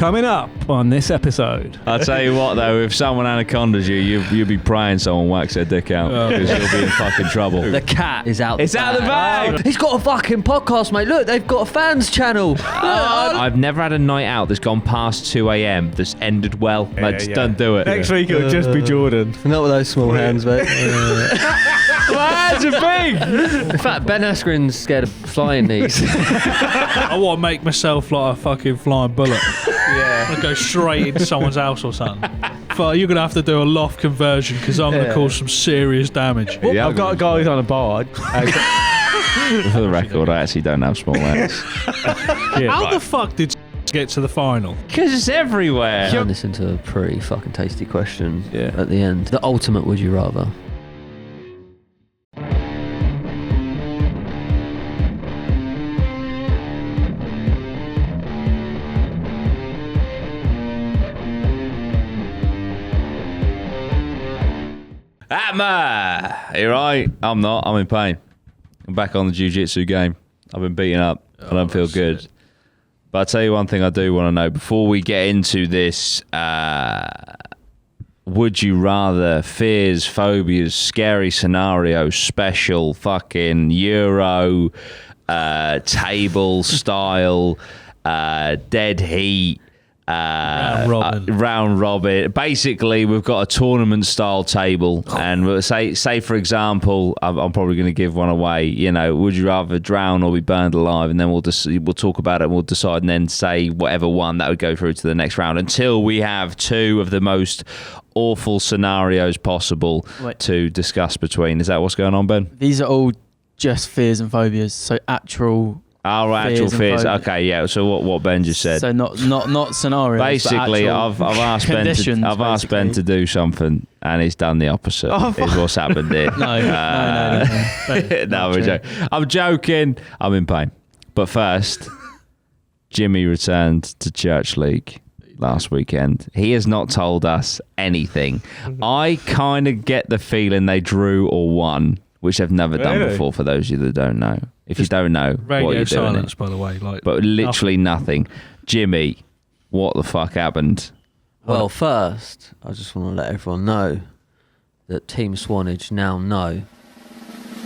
Coming up on this episode. I'll tell you what though, if someone anacondas you'll be praying someone whacks their dick out because you'll be in fucking trouble. The cat is out. It's out of the bag. He's got a fucking podcast, mate. Look, they've got a fans channel. I've never had a night out that's gone past 2 a.m. that's ended well. Don't do it. Next week it'll just be Jordan. Not with those small hands, mate. My hands are big. In fact, Ben Askren's scared of flying knees. I want to make myself like a fucking flying bullet. Yeah. I go straight into someone's house or something. But you're going to have to do a loft conversion because I'm going to cause some serious damage. Yeah, I've got a guy who's on a board. For the record, I actually don't have small hands. How the fuck did get to the final? Because it's everywhere. Turn this into a pretty fucking tasty question Yeah. at the end. The ultimate would you rather? APMA! You're right. I'm not. I'm in pain. I'm back on the jiu-jitsu game. I've been beaten up. I don't feel good. Shit. But I'll tell you one thing I do want to know. Before we get into this, would you rather fears, phobias, scary scenarios, special fucking Euro, table style, dead heat, round robin. Basically, we've got a tournament style table, and we'll say for example, I'm probably going to give one away. You know, would you rather drown or be burned alive? And then we'll talk about it. And we'll decide, and then say whatever one that would go through to the next round until we have two of the most awful scenarios possible to discuss between. Is that what's going on, Ben? These are all just fears and phobias, so actual. Our actual fears. and Okay, yeah. So what Ben just said. So not scenarios. Basically, but I've asked Ben conditions, I've asked Ben to do something, and he's done the opposite. Is what's happened here. No, No, I'm joking. I'm in pain. But first, Jimmy returned to Church League last weekend. He has not told us anything. I kind of get the feeling they drew or won, which they've never done before. For those of you that don't know. If you don't know what you're doing, silence, by the way, but literally nothing. Jimmy, what the fuck happened? Well, first, I just want to let everyone know that Team Swanage now know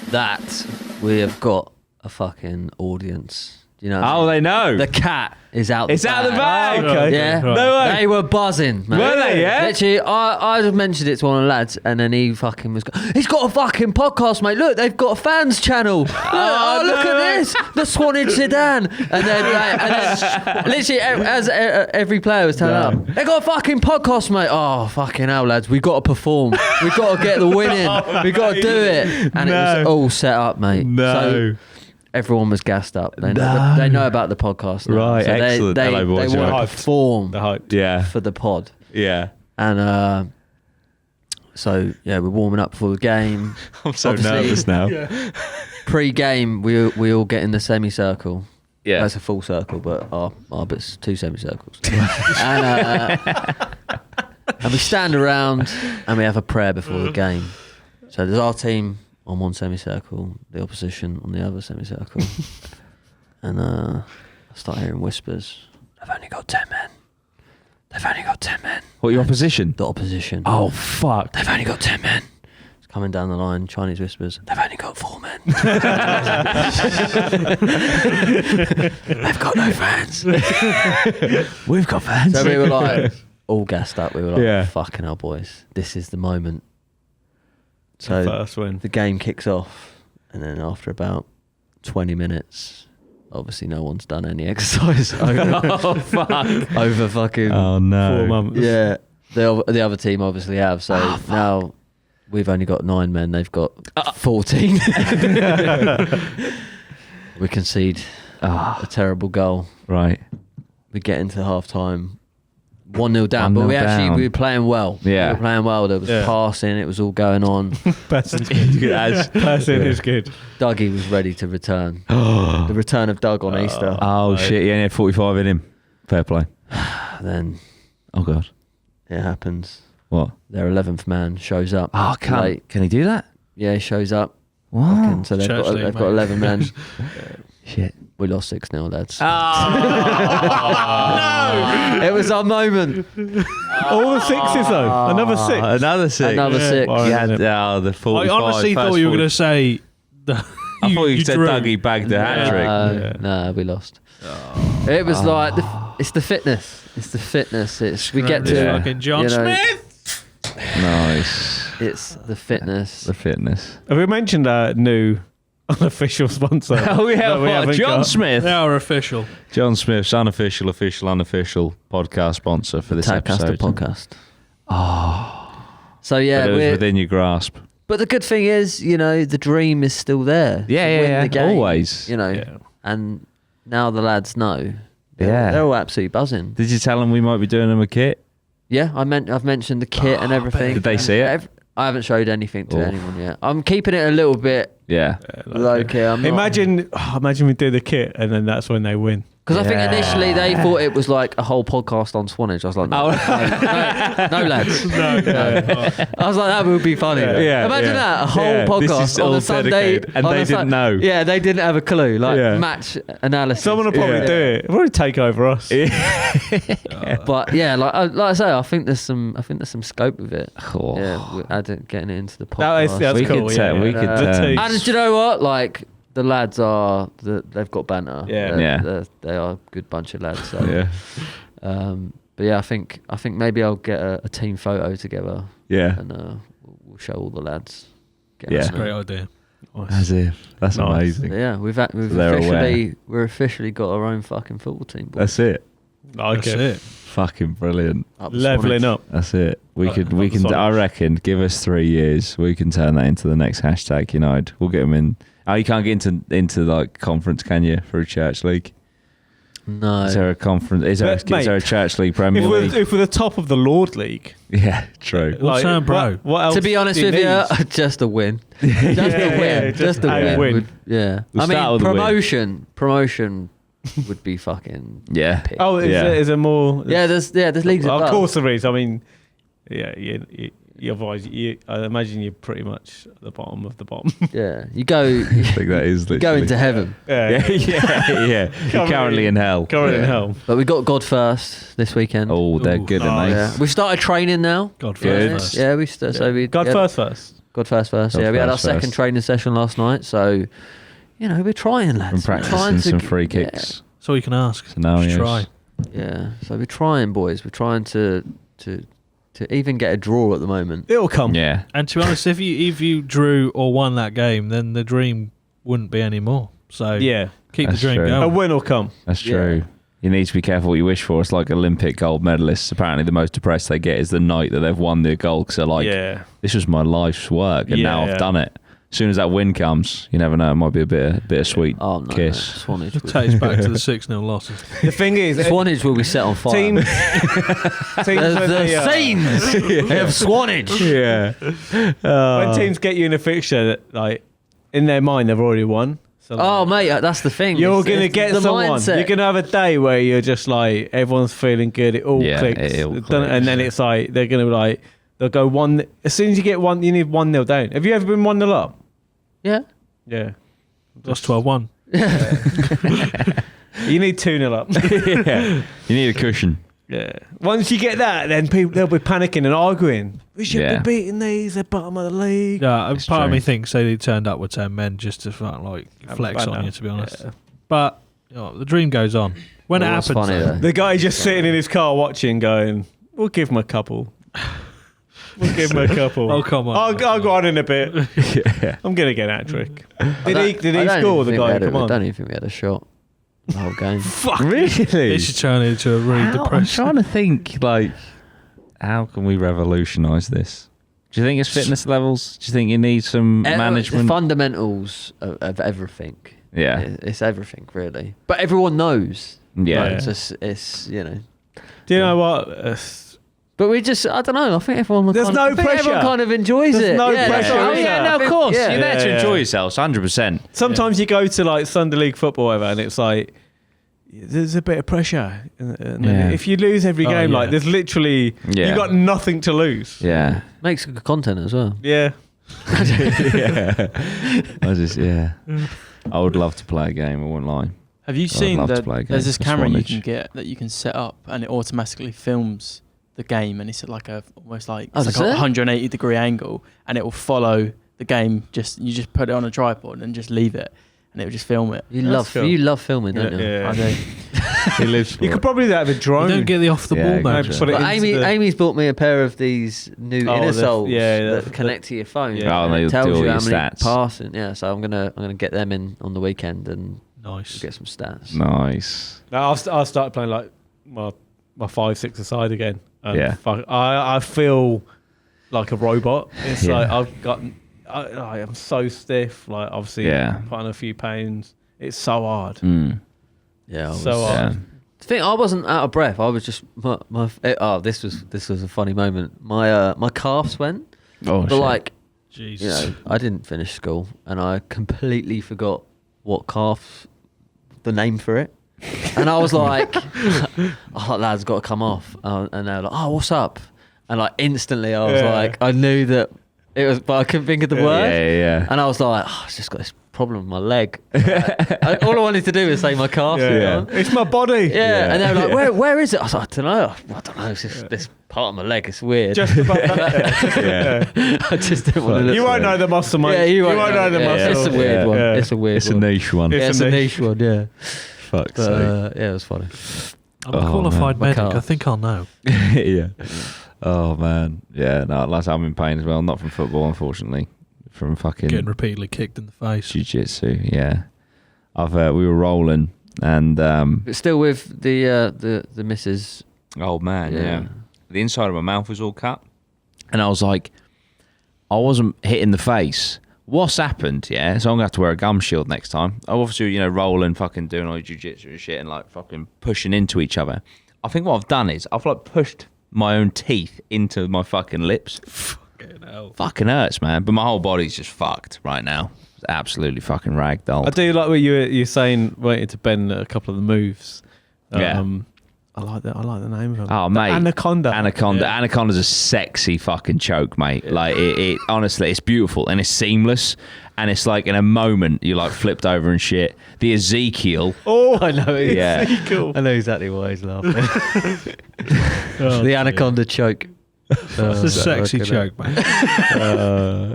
that we have got a fucking audience. Do you know? Oh, they know. The cat is out. It's out of the bag. Okay. Yeah, No way. they were buzzing, mate. Were they? Yeah. Literally, I just mentioned it to one of the lads, and then he fucking was. He's got a fucking podcast, mate. Look, they've got a fans channel. Look at this, the Swanage sedan, and then literally as every player was telling up, they got a fucking podcast, mate. Oh fucking hell, lads, we got to perform. We got to get the win in. We got to do it, and it was all set up, mate. So, everyone was gassed up. They know about the podcast now. Right, so excellent. They Hello, boys. want Hyped. to perform Yeah. for the pod. Yeah. And so, yeah, we're warming up before the game. I'm so Obviously, nervous now. Pre-game, we all get in the semicircle. Yeah. That's a full circle, but our bit's two semicircles. and we stand around and we have a prayer before the game. So there's our team on one semicircle, the opposition on the other semicircle. And I start hearing whispers. They've only got 10 men. They've only got 10 men. What, your opposition? The opposition. Oh, fuck. They've only got 10 men. It's coming down the line, Chinese whispers. They've only got 4 men. They've got no fans. We've got fans. So we were like, all gassed up. We were like, Yeah. fucking hell, boys. This is the moment. So First win. the game kicks off, and then after about 20 minutes, obviously no one's done any exercise over fucking 4 months. yeah. The other team obviously have. So now we've only got 9 men. They've got 14. We concede a terrible goal. Right. We get into half time. 1-0 down, 1-0 but we down. were playing well. Yeah. We were playing well. There was passing, it was all going on. Passing is good. Dougie was ready to return. The return of Doug on Easter. Oh, shit. He only had 45 in him. Fair play. Then Oh, God. it happens. What? Their 11th man shows up. Oh, late. can he do that? Yeah, he shows up. What? So they've Church got League, 11 men. Shit. We lost 6-0, lads. Oh, It was our moment. All the sixes though. Another six. Another six. Another six. Well, You had the 45. I honestly thought you were going to say. I thought you said drew. Dougie bagged the hat trick. No, we lost. It was like it's the fitness. It's the fitness. It's we get to fucking John you know, Smith. Nice. It's the fitness. The fitness. Have we mentioned our new unofficial sponsor? Oh yeah, that we haven't John got? Smith. They are official. John Smith's unofficial podcast sponsor for this Tagcaster episode. podcast. So yeah, But it was we're, within your grasp. but the good thing is, you know, the dream is still there. to win the game, Always. You know, Yeah. and now the lads know. Yeah. They're all absolutely buzzing. Did you tell them we might be doing them a kit? Yeah, I've mentioned the kit and everything. Did they see it? I haven't showed anything to Oof. anyone yet. I'm keeping it a little bit Yeah. low key. I'm not, Imagine we do the kit and then that's when they win. because I think Yeah. initially they thought it was like a whole podcast on Swanage. I was like, no, no, lads. No. I was like, that would be funny. Yeah, Imagine yeah. that, a whole Yeah, this podcast is on all a Sunday. dedicated, and on they a didn't know. Yeah, they didn't have a clue. Like Yeah. match analysis. Someone will probably do it. It'll probably take over us. But yeah, like I say, I think there's some scope with it. Oh. Yeah, we're getting it into the podcast. That's We cool. could yeah, tell- we yeah. could The tell. teams. And do you know what? Like the lads are, they've got banter. Yeah. They are a good bunch of lads. So. Yeah. But yeah, I think maybe I'll get a team photo together Yeah. and we'll show all the lads. Get Yeah. us That's a in. great idea. As if. That's Nice. amazing. But yeah, we've They're we're officially got our own fucking football team. Boys. That's it. Like That's it. Fucking brilliant. Up the Leveling Swanage. up. That's it. We Up can. the I reckon. Give us 3 years. We can turn that into the next hashtag United. We'll get them in. Oh, you can't get into like conference, can you? For a church league? No. Is there a conference? Is there Mate, a church league Premier League? If we're the top of the Lord League, Yeah, true. What's that, bro? What else To be honest do with need? you, just a win. Just a Yeah, win. Just a a win. win. Yeah. We'll I start mean, with a win. promotion would be fucking. Yeah. epic. Oh, is there more? yeah. There's leagues. Of above. course there is. I mean, yeah, otherwise, I imagine you're pretty much at the bottom of the bottom. Yeah. You go. I think that is You go literally. into heaven. Yeah. You're currently in hell. Currently in hell. But we got God first this weekend. Oh, they're Ooh. good, Oh, aren't they? Yeah. We've started training now. God Good. first. Yeah, so we God yeah, first. God first. God Yeah, we had our first. second training session last night. So, you know, we're trying, lads. And We're trying practicing some to- free yeah. kicks. That's all you can ask. Scenarios. Just try. Yeah. So we're trying, boys. We're trying to even get a draw at the moment. It'll come. Yeah. And to be honest, if you drew or won that game, then the dream wouldn't be any more. So Yeah. keep That's the dream true. A going. win will come. That's true. You need to be careful what you wish for. It's like Olympic gold medalists. Apparently, the most depressed they get is the night that they've won the gold. Because they're like, Yeah. this was my life's work, and now Yeah. I've done it. As soon as that win comes, you never know. It might be a bit of sweet Oh no, kiss. Swanage. Takes back to the 6-0 losses. The thing is, Swanage will be set on fire. teams, the scenes of Swanage. Yeah. when teams get you in a fixture, that, like in their mind they've already won. So Oh mate, that's the thing. you're It's- gonna it's get the someone. mindset. You're gonna have a day where you're just like everyone's feeling good. It all Yeah, clicks, it all Done- clicks. and then it's like they're gonna be like they'll go one. As soon as you get one, you need 1-0 down. Have you ever been 1-0 up? Yeah. Yeah. Lost 12-1. You need 2-0 up. Yeah. You need a cushion. Yeah. Once you get that, then people they'll be panicking and arguing. We should Yeah. be beating these. They're bottom of the league. Yeah, It's part of true. me thinks they turned up with 10 men just to like flex I on know. you, to be honest. Yeah. But you know, the dream goes on. When Well, it that's happens, funny, though. though. The guy just sitting in his car watching, going, "We'll give him a couple. We'll give him a couple. Oh, come on. I'll go on in a bit. Yeah. I'm gonna get an hat trick. I Did he don't score? even The think we guy. had Come I on. don't even think we had a shot the whole game. Fuck. Really? It should turn into a really I'm depressing. trying to think, like, how can we revolutionise this? Do you think it's fitness levels? Do you think you need some The management? fundamentals of everything. Yeah. It's everything really. But everyone knows. Yeah. Like, it's you know. Do you know what? But we just, I don't know. I think everyone. There's no Everyone pressure. kind of enjoys There's it. no Yeah, pressure, that's what I is mean. there? no, of course. Yeah. You're there to Yeah. enjoy yourselves, 100%. Sometimes you go to like Sunday League football, whatever, and it's like there's a bit of pressure. And Yeah. if you lose every Oh, game, yeah. like there's literally Yeah. you got nothing to lose. Yeah. Makes good content as well. Yeah. Yeah. I would love to play a game. I won't lie. Have you seen love to that? play a game There's this for camera you Swanage. can get that you can set up, and it automatically films the game, and it's at like almost like Oh, it's like does a it? 180-degree angle, and it will follow the game. You just put it on a tripod and just leave it, and it will just film it. You That's cool. love filming, don't you? Yeah. I do. He lives for You could it. probably do that with a drone. You don't get the off the Yeah, ball exactly. mode. Put it But into the- Amy's bought me a pair of these new Oh, inner the- soles yeah, that the- connect to your phone. Yeah. Oh, and they'll it tells do all you your how many stats. passing. Yeah, so I'm gonna get them in on the weekend and Nice. get some stats. Nice. No, I've started playing like my 5-6 aside again. And Yeah. I feel like a robot. It's Yeah. like I am so stiff. Like obviously, Yeah. putting a few pounds. It's so hard. Mm. Yeah, So Yeah. hard. The thing, I wasn't out of breath. I was just this was a funny moment. My calves went, Oh, but shit. like Jesus. I didn't finish school, and I completely forgot what calf the name for it. And I was like, oh, lad's got to come off. And they were like, oh, what's up? And like instantly I was Yeah. like, I knew that it was, but I couldn't think of the Yeah, word. yeah. And I was like, oh, I've just got this problem with my leg. All I wanted to do was say my calf. Yeah. you know? It's my body. Yeah. And they were like, Yeah. where is it? I was like, I don't know. I don't know. It's just this part of my leg. It's weird. Just about that. Yeah. I just didn't want to look. You won't know the muscle, mate. Yeah, you won't know the yeah, muscle. It's a weird Yeah. one. Yeah. It's a weird It's a one. niche one. Yeah. Yeah, it's a niche one. Yeah. Fuck's But sake. yeah, it was funny. I'm a Oh, qualified man. My medic. I calf. think I'll know. Yeah. Oh man. Yeah. No. Last I'm in pain as well. Not from football, unfortunately. From fucking Getting repeatedly kicked in the face. jiu-jitsu. Yeah. We were rolling, and But still with the missus. oh man, Yeah. yeah. The inside of my mouth was all cut, and I was like, I wasn't hit in the face. What's happened? Yeah. So I'm gonna have to wear a gum shield next time. I'm obviously, rolling, fucking doing all your jiu-jitsu and shit, and like fucking pushing into each other. I think what I've done is I've like pushed my own teeth into my fucking lips. Fucking hell. Fucking hurts, man. But my whole body's just fucked right now. It's absolutely fucking ragdoll. I do like what you're saying, waiting to bend a couple of the moves. Yeah. I like that. I like the name of it. Oh, mate. Anaconda. Anaconda. Anaconda's a sexy fucking choke, mate. Yeah. Like it honestly, it's beautiful and it's seamless. And it's like in a moment you're like flipped over and shit. The Ezekiel. Oh, I know. Yeah. cool. I know exactly why he's laughing. Oh, The anaconda choke. It's a sexy fucking joke, man.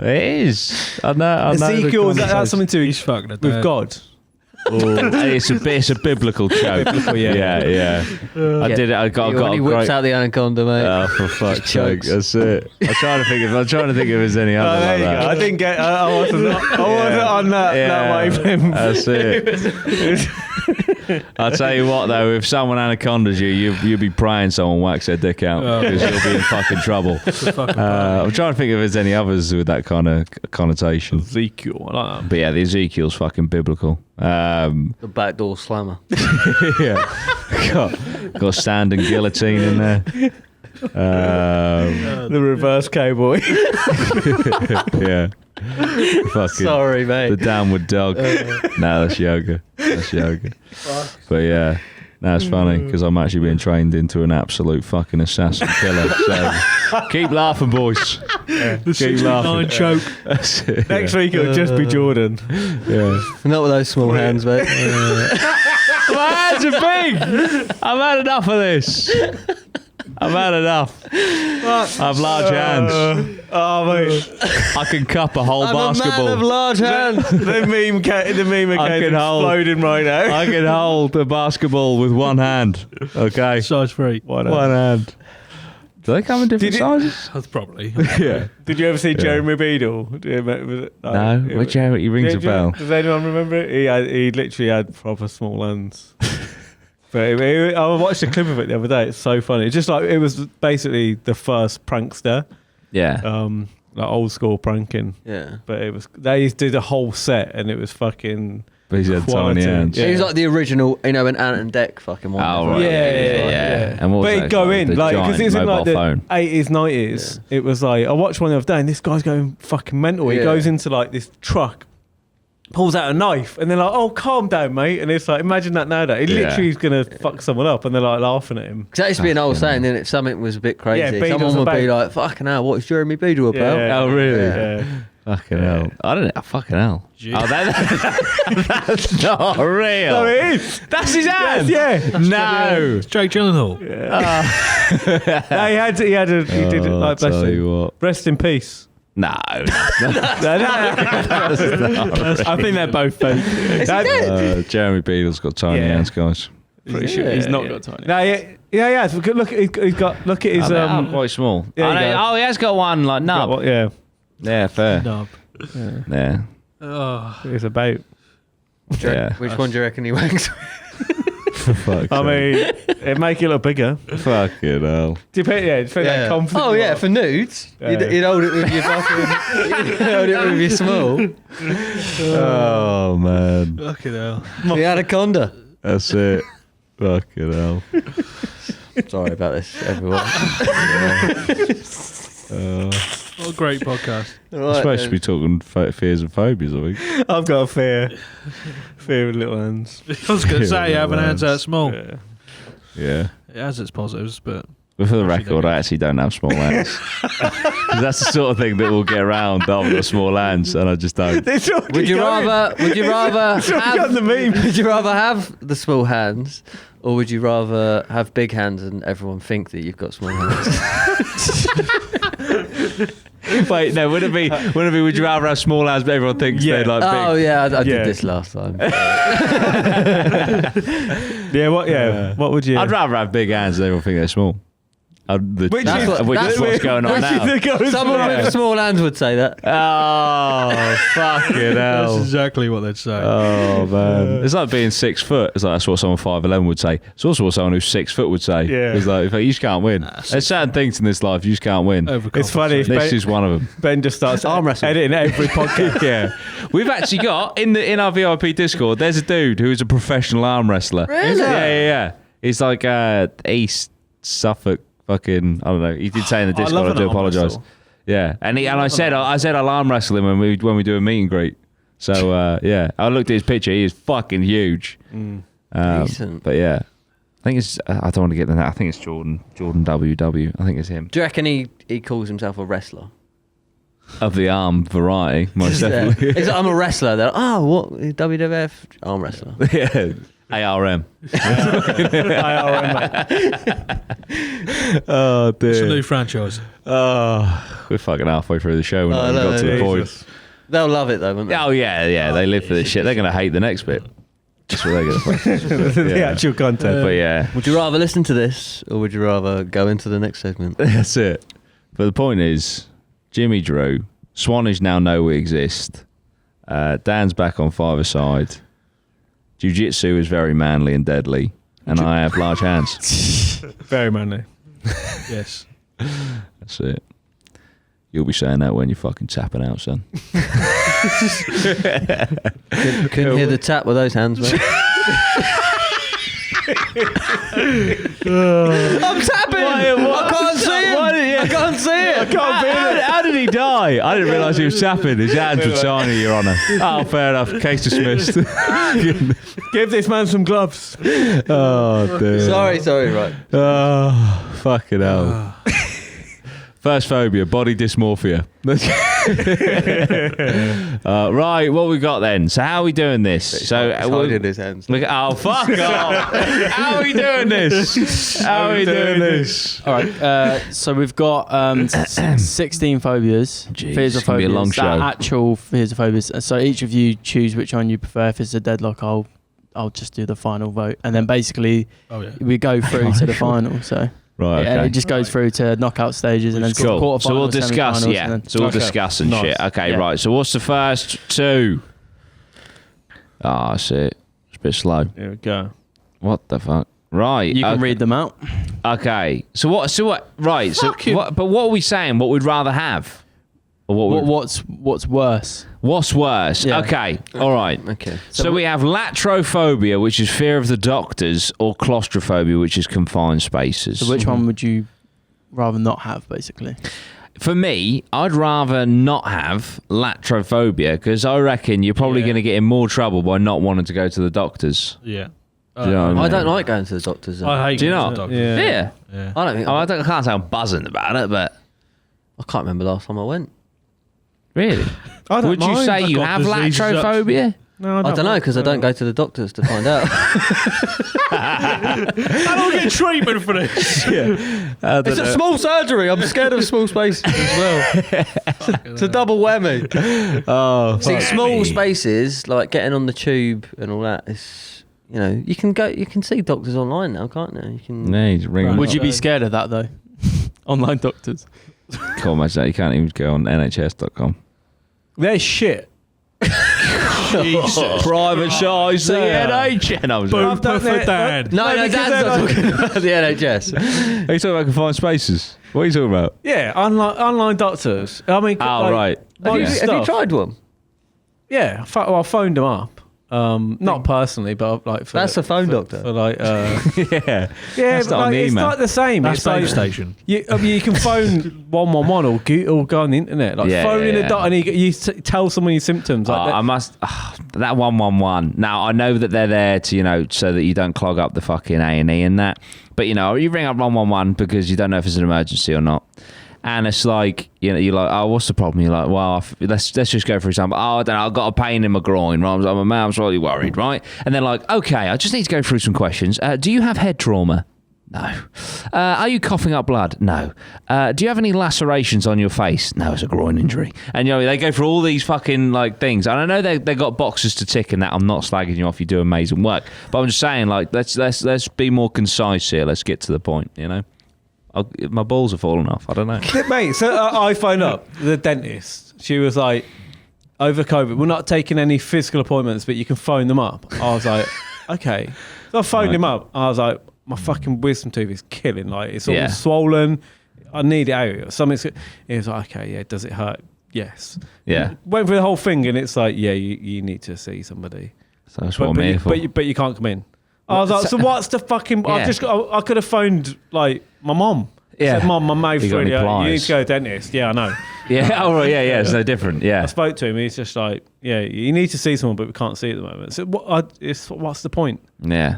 It is. I know. Ezekiel, the that's something to do He's fucking a with dad. God. it's a biblical choke. yeah. yeah. I did it. I got when a he whips great. out the anaconda, mate. Oh, for fuck's sake! chokes. That's it. I'm trying to think if there's any Oh, other there like you that. go. I didn't get. I wasn't on that wavelength. That's it. I'll tell you what though, if someone anacondas you'll be praying someone whacks their dick out Oh. because you'll be in fucking trouble. It's a fucking I'm trying to think if there's any others with that kind of connotation. Ezekiel. I like that. But yeah, the Ezekiel's fucking biblical. The backdoor slammer. Yeah, got standing guillotine in there. The reverse cowboy. Yeah, fucking. Sorry, mate. The downward dog. No, that's yoga. But yeah, that's funny because I'm actually being trained into an absolute fucking assassin killer. So keep laughing, boys. The Keep 69 laughing. choke. That's it. Next week it'll just be Jordan. Yeah. Not with those small hands, mate. My hands are big. I've had enough of this. I've had enough. I have large hands. Oh mate, I can cup a whole I'm basketball. a man of large hands. the meme I is can hold- exploding right now. I can hold a basketball with one hand. Okay. Size 3. One hand. Do they come in different Did it- sizes? That's probably. Yeah. Did you ever see Jeremy Beadle? Do you remember- No. Which he rings a bell. Does anyone remember it? He literally had proper small hands. But I watched a clip of it the other day. It's so funny. It's just like it was basically the first prankster, Yeah. like old school pranking. Yeah. But it was they did a whole set and it was fucking. But he's had quality. tiny hands. Yeah. He was like the original, when Ant and Dec fucking one. Oh, right. Yeah. And what was But that? it'd go in The like because giant it's in like mobile the phone. 80s, 90s. It was like I watched one the other day and this guy's going fucking mental. He Yeah. goes into like this truck, pulls out a knife, and they're like, "Oh, calm down, mate." And it's like, imagine that nowadays. He Yeah. literally is gonna fuck someone up, and they're like laughing at him. Because that used to be an old saying, then if something was a bit crazy, Yeah, Beadle's someone would be about- like, fucking hell, what is Jeremy Beadle about? Yeah. Oh, really? Yeah. Fucking hell. I don't know. Fucking hell. Gee. Oh, that's not real. No, it is. That's his hand. Yeah. No. It's Jake Gyllenhaal. No, he did it like bless tell him. you what. Rest in peace. No. I think they're both fake. Jeremy Beadle's got tiny Yeah. hands, guys. Pretty sure. He's not got tiny. No, yeah. Look, he's got. Look at his. I'm quite small. Yeah, Oh, you no, go. oh, he has got one like nub. Yeah, Yeah, fair. Nub. Yeah. Oh. it's about. Yeah. Which one do you reckon he wanks? For fuck's I sake. mean, it'd make it look bigger. Fucking hell. Depends how confident. Oh you yeah, are. for nudes, Yeah. you'd hold it with your fucking. You'd hold it with your small. Oh, man. Fucking hell. The anaconda. That's it. Fucking hell. Sorry about this, everyone. What a great podcast. We're supposed to be talking fears and phobias, I think. I've got a fear of little hands. I was going to say, having hands that small. Yeah. Yeah. It has its positives, but But for the record, I actually don't have small hands. 'Cause that's the sort of thing that will get around. I've got small hands, and I just don't. It's already Would you going. rather It's already on the meme. Would you rather have the small hands, or would you rather have big hands and everyone think that you've got small hands? Wait, no, would it be? Would you rather have small hands, but everyone thinks Yeah. they're like big? Oh yeah, I Yeah. did this last time. Yeah. What? Yeah. What would you? I'd rather have big hands than everyone think they're small. Which That's is what- which is what's going on which now. is the goes Someone for. with small hands would say that. Oh, fucking that's hell. exactly what they'd say. Oh, man. It's like being 6 foot. It's like that's what someone 5'11" would say. It's also what someone who's 6 foot would say. Yeah. It's like, you just can't win. There's certain things in this life you just can't win. It's funny. Overcompensate. This is one of them. Ben just starts Arm wrestle. editing every podcast. Yeah. We've actually got, in our VIP Discord, there's a dude who's a professional arm wrestler. Really? Yeah. He's like East Suffolk fucking, I don't know. He did say in the I love Discord, I an do arm apologise. wrestle. Yeah. And I said I'll arm wrestle him when we do a meet and greet. So, yeah. I looked at his picture. He is fucking huge. Decent. But yeah. I think it's, I don't want to get into that. I think it's Jordan WW. I think it's him. Do you reckon he calls himself a wrestler? Of the arm variety, most Yeah. definitely. He's like, I'm a wrestler. They're like, oh, what? WWF arm wrestler. Yeah. ARM. Oh, dear. It's a new franchise. Oh, we're fucking halfway through the show. We're not Oh, even no, got to the Jesus. point. They'll love it though, won't they? Oh, yeah. They live for this shit. They're going to hate the next bit. That's what they're going to The Yeah. actual content. But yeah, Would you rather listen to this, or would you rather go into the next segment? that's it. But the point is, Jimmy Drew, Swanage now know we exist. Dan's back on five-a-side. Jiu-jitsu is very manly and deadly. And I have large hands. Very manly. Yes. That's it. You'll be saying that when you're fucking tapping out, son. Couldn't hear the tap with those hands, mate. I'm tapping. I can't see it. I can't see it. How did he die? I didn't realise he was tapping. His hands were tiny, Your Honour. Oh, fair enough. Case dismissed. Give this man some gloves. Oh, dear. Sorry, right. Oh, fucking hell. First phobia, body dysmorphia. Right, what we got then? So how are we doing this? So holding his hands. look. Oh, fuck off! How are we doing this? How are we doing this? All right. So we've got 16 phobias. Jeez, Fears it's of gonna be a phobias. long that show. Actual fears of phobias. So each of you choose which one you prefer. If it's a deadlock, I'll just do the final vote, and then basically Oh, yeah. we go through to the final. So Right, yeah, okay. it just goes through to knockout stages and then Cool. quarterfinals. So we'll discuss, semi-finals, yeah. and then- So we'll Okay. discuss and Nice. shit. Okay, Yeah. right. So what's the first two? Ah, that's it. It's a bit slow. Here we go. What the fuck? Right. You can okay. read them out. Okay. So what? Right. Fuck so you. what? But what are we saying? What we'd rather have? Or what? What's worse? What's worse? Yeah. Okay. All right. Okay. So we have latrophobia, which is fear of the doctors, or claustrophobia, which is confined spaces. So which one would you rather not have, basically? For me, I'd rather not have latrophobia because I reckon you're probably Yeah. going to get in more trouble by not wanting to go to the doctors. Yeah. Do you know what I mean? I don't like going to the doctors. Though. I hate Do you going not? to the doctor. Yeah. Yeah. Yeah. I don't think. I can't say I'm buzzing about it, but I can't remember the last time I went. Really? I don't Would you mind. say you got have diseases up- latrophobia? No, I don't know because I don't go to the doctors to find out. How do I get treatment for this? It's a small surgery. I'm scared of small spaces as well. It's a double whammy. Oh, See, small spaces like getting on the tube and all that is, you know, you can see doctors online now, can't you? You can. No, you just ring them Would up. you be scared of that though? Online doctors. Can't imagine that. You can't even go on nhs.com. They're shit. Jesus. Privatise the Yeah. NHS. No, Boom done for it. Dan. No, because Dan's they're not like- talking about the NHS. Are you talking about confined spaces? What are you talking about? Yeah, online doctors. I mean, Oh, like, right. Have you, most have you stuff. tried one? Yeah, I phoned them up. Not personally, but like for That's a phone doctor. For like, Yeah. yeah, That's but not on like, the it's email. like the same. That's It's like, base station. you can phone 111 or go on the internet. Like Yeah, phoning yeah, a doctor and you tell someone your symptoms. Like I must. That 111. Now I know that they're there to, you know, so that you don't clog up the fucking A&E and that. But you know, you ring up 111 because you don't know if it's an emergency or not. And it's like, you know, you're like, oh, what's the problem? You're like, well, let's just go for example. Oh, I don't know, I've got a pain in my groin. Right? I'm slightly worried, right? And they're like, okay, I just need to go through some questions. Do you have head trauma? No. Are you coughing up blood? No. Do you have any lacerations on your face? No, it's a groin injury. And you know, they go for all these fucking like things. And I know they got boxes to tick and that. I'm not slagging you off. You do amazing work. But I'm just saying, like, let's be more concise here. Let's get to the point. You know. My balls are falling off. I don't know. mate, so I phoned up the dentist. She was like, over COVID, we're not taking any physical appointments, but you can phone them up. I was like, okay. So I phoned him up. I was like, my fucking wisdom tooth is killing. Like, it's all swollen. I need it out. Something's. He was like, okay, yeah, does it hurt? Yes. Yeah. Went through the whole thing, and it's like, yeah, you need to see somebody. So that's what I'm here for. But you can't come in. I was like, so what's the fucking? Yeah. I could have phoned like my mom. Yeah. Said, Mom, my mouth's You got really any hurt. You need pliers? to go to the dentist. Yeah, I know. Yeah. Oh, right. Yeah. It's no different. I Yeah. spoke to him. He's just like, yeah, you need to see someone, but we can't see at the moment. So what's the point? Yeah.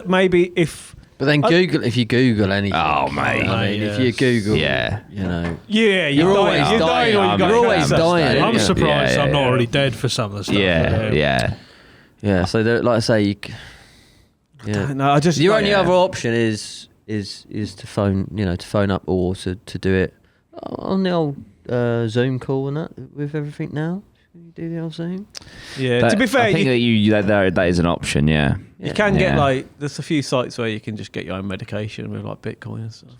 Maybe if. But then if you Google anything. Oh, mate. I mean, if you Google, Yeah. you know. Yeah, You're always You're dying. Or dying. you You're always dying. I'm Yeah. surprised Yeah, I'm not yeah. already dead for some of the stuff. Yeah. Yeah. Yeah, so like I say, yeah. No, I just. Your only Yeah. other option is to phone, to phone up or to do it on the old Zoom call and that with everything now. Should you do the old Zoom? Yeah. But To be fair, I think that is an option. Yeah. you can get Yeah. like. There's a few sites where you can just get your own medication with like Bitcoin and stuff.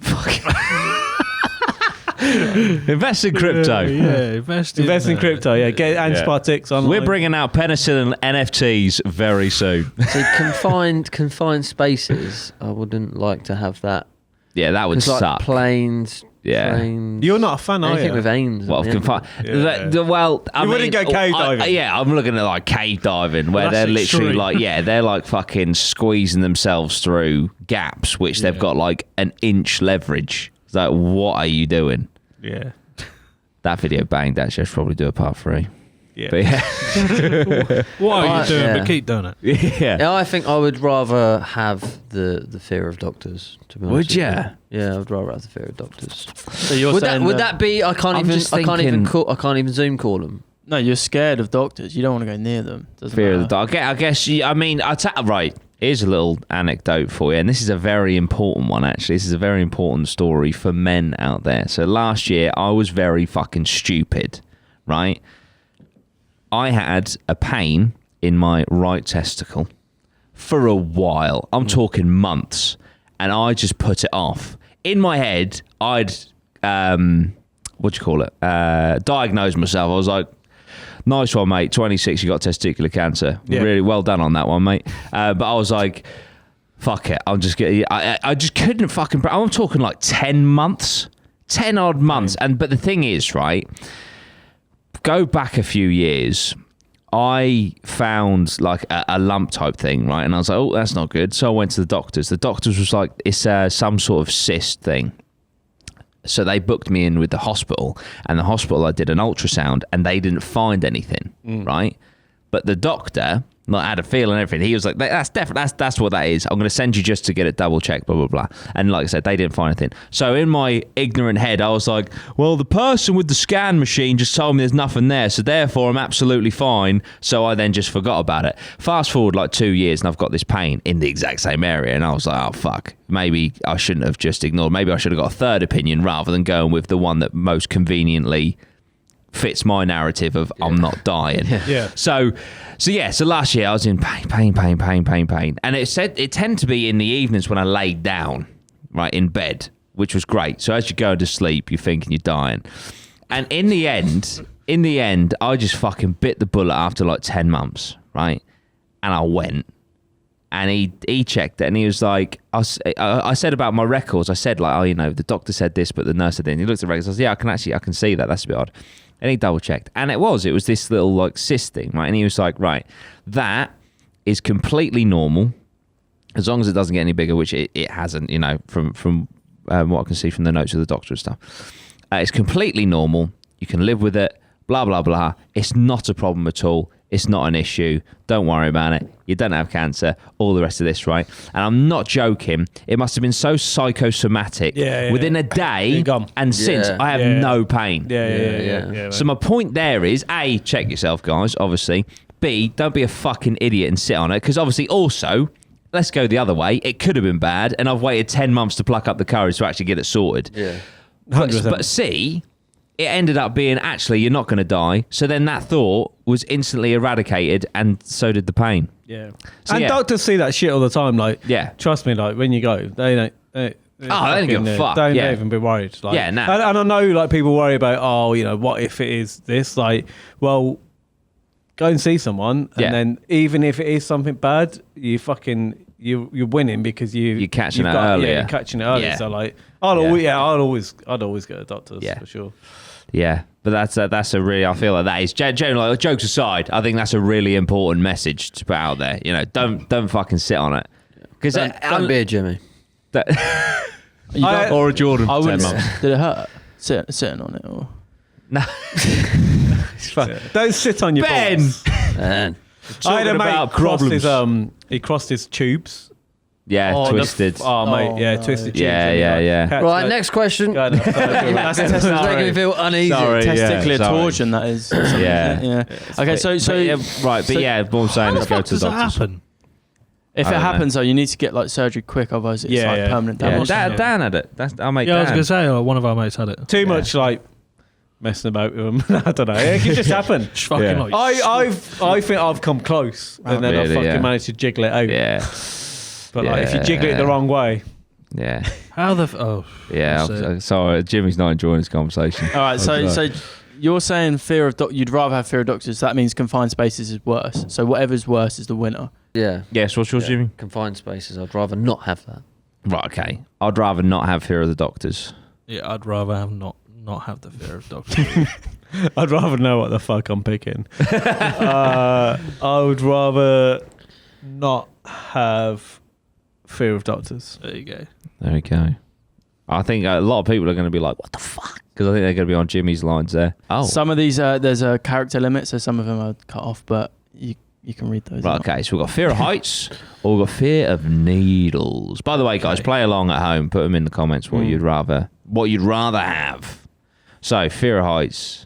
Invest in crypto. Yeah, invest in crypto. Yeah, get antibiotics online. We're bringing out penicillin NFTs very soon. So confined spaces, I wouldn't like to have that. Yeah, that would 'Cause, like suck. planes, Yeah. trains. You're not a fan, are anything you? with aims. Well, at the end. confined. Yeah. Well, I You mean, wouldn't go cave diving. yeah, I'm looking at like cave diving where That's they're literally extreme. like, they're like fucking squeezing themselves through gaps, which they've got like an inch leverage. It's like, what are you doing? Yeah. That video banged. Actually, I should probably do a part 3. Yeah. But yeah, What are you doing? Yeah. But keep doing it. yeah. Yeah, I think I would rather have the fear of doctors. To be honest, Would with you. ya? Yeah, I would rather have the fear of doctors. So you're Would saying that be? I can't I'm even. just I can't even thinking- call. I can't even Zoom call them. No, you're scared of doctors. You don't want to go near them. Doesn't Fear of the matter. dark. I guess. I mean, right. Here's a little anecdote for you, and this is a very important one. Actually, this is a very important story for men out there. So last year, I was very fucking stupid. Right. I had a pain in my right testicle for a while. I'm talking months, and I just put it off. In my head, I'd diagnosed myself. I was like, nice one, mate. 26, you got testicular cancer. Yeah. Really well done on that one, mate. But I was like, fuck it. I'm just getting. I just couldn't fucking. I'm talking like 10 months, 10 odd months. But the thing is, right? Go back a few years. I found like a lump type thing, right? And I was like, oh, that's not good. So I went to the doctors. The doctors was like, it's some sort of cyst thing. So they booked me in with the hospital, and the hospital, I did an ultrasound, and they didn't find anything, right? But the doctor Like, I had a feel and everything. He was like, that's what that is. I'm going to send you just to get it double checked, blah, blah, blah. And like I said, they didn't find anything. So in my ignorant head, I was like, well, the person with the scan machine just told me there's nothing there, so therefore I'm absolutely fine. So I then just forgot about it. Fast forward like 2 years and I've got this pain in the exact same area. And I was like, oh, fuck. Maybe I shouldn't have just ignored. Maybe I should have got a third opinion rather than going with the one that most conveniently fits my narrative of I'm not dying. Yeah. So last year I was in pain. And it tended to be in the evenings when I laid down, right, in bed, which was great. So as you go to sleep, you're thinking you're dying. And in the end, I just fucking bit the bullet after like 10 months, right? And I went. And he checked it and he was like, I said about my records, I said like, oh, you know, the doctor said this, but the nurse said this. And he looked at the records, I was like, yeah, I can see that. That's a bit odd. And he double checked. And it was this little like cyst thing, right? And he was like, right, that is completely normal as long as it doesn't get any bigger, which it hasn't, you know, from what I can see from the notes of the doctor and stuff. It's completely normal. You can live with it, blah, blah, blah. It's not a problem at all. It's not an issue. Don't worry about it. You don't have cancer. All the rest of this, right? And I'm not joking. It must have been so psychosomatic. Within a day and since, I have no pain. Yeah. So my point there is, A, check yourself, guys, obviously. B, don't be a fucking idiot and sit on it. Because obviously also, let's go the other way. It could have been bad. And I've waited 10 months to pluck up the courage to actually get it sorted. Yeah. But C, it ended up being, actually, you're not going to die. So then that thought was instantly eradicated, and so did the pain. Yeah. So, and doctors see that shit all the time. Like, trust me, like, when you go, they don't... They don't give a fuck. Don't even be worried. Like, no. And I know, like, people worry about, oh, you know, what if it is this? Like, well, go and see someone, and then even if it is something bad, you're winning because you're catching it earlier. Yeah, you're catching it earlier. Yeah. So like, I'd always go to doctors for sure. Yeah, but that's a really, I feel like that is generally, like, jokes aside, I think that's a really important message to put out there. You know, don't fucking sit on it. Because don't be a Jimmy. Or a Jordan. I for 10 wouldn't. months. Did it hurt sitting on it or? No. Don't sit on your Ben. balls. Man. I had a about mate cross problems. he crossed his tubes. Yeah, twisted. Twisted tubes. Yeah. Right, next question. That's It's making me feel uneasy. Sorry. Testicular sorry. torsion, that is. Yeah. Okay, so what I'm saying is go to does the that doctor. happen? if I it don't happens though, you need to get like surgery quick, otherwise it's like permanent damage. Dan had it. Our mate Yeah, I was Dan. going to say, one of our mates had it. Too much like messing about with them. I don't know. It can just happen. Just fucking like... I think I've come close, and then Really, I fucking managed to jiggle it out. Yeah. But like, if you jiggle it the wrong way, Yeah. How the... Oh. Yeah. I'm sorry. Jimmy's not enjoying this conversation. All right, so you're saying you'd rather have fear of doctors. That means confined spaces is worse. So whatever's worse is the winner. Yeah. Yes, what's yours, Jimmy? Confined spaces. I'd rather not have that. Right, okay. I'd rather not have fear of the doctors. Yeah, I'd rather have not have the fear of doctors. I'd rather know what the fuck I'm picking. I would rather not have fear of doctors. There you go. There we go. I think a lot of people are going to be like, what the fuck? Because I think they're going to be on Jimmy's lines there. Oh. Some of these, there's a character limit, so some of them are cut off, but you can read those. Right, okay, so we've got fear of heights or we've got fear of needles. By the way, guys, play along at home. Put them in the comments what you'd rather have. So, fear of heights,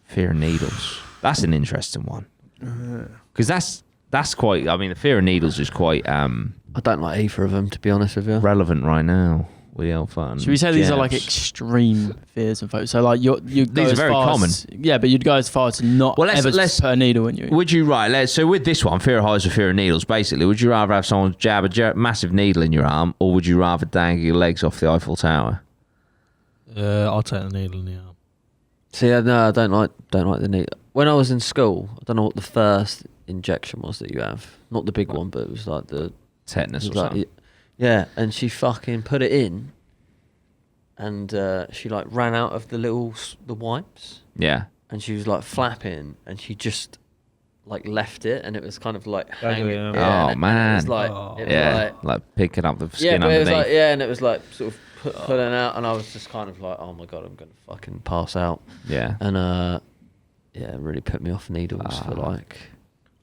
fear of needles. That's an interesting one. Because that's quite, I mean, the fear of needles is quite I don't like either of them, to be honest with you. relevant right now with the old fun. Should we say these are like jabs. extreme fears and phobias? So like you These are very common. Yeah, but you'd go as far as to not let's put a needle in you. Would you, so with this one, fear of heights or fear of needles, basically, would you rather have someone jab a massive needle in your arm, or would you rather dangle your legs off the Eiffel Tower? I'll take the needle in the arm. See, no, I don't like the needle. When I was in school, I don't know what the first injection was that you have. Not the big one, but it was like the... Tetanus or like, something. Yeah, and she fucking put it in, and she like ran out of the wipes. Yeah. And she was like flapping, and she just like left it, and it was kind of like hanging. yeah. Oh, and man. It was like, it was like picking up the yeah, skin but it underneath. was like, and it was like sort of pulling out, and I was just kind of like, oh my god, I'm gonna fucking pass out. Yeah. And it really put me off needles for like.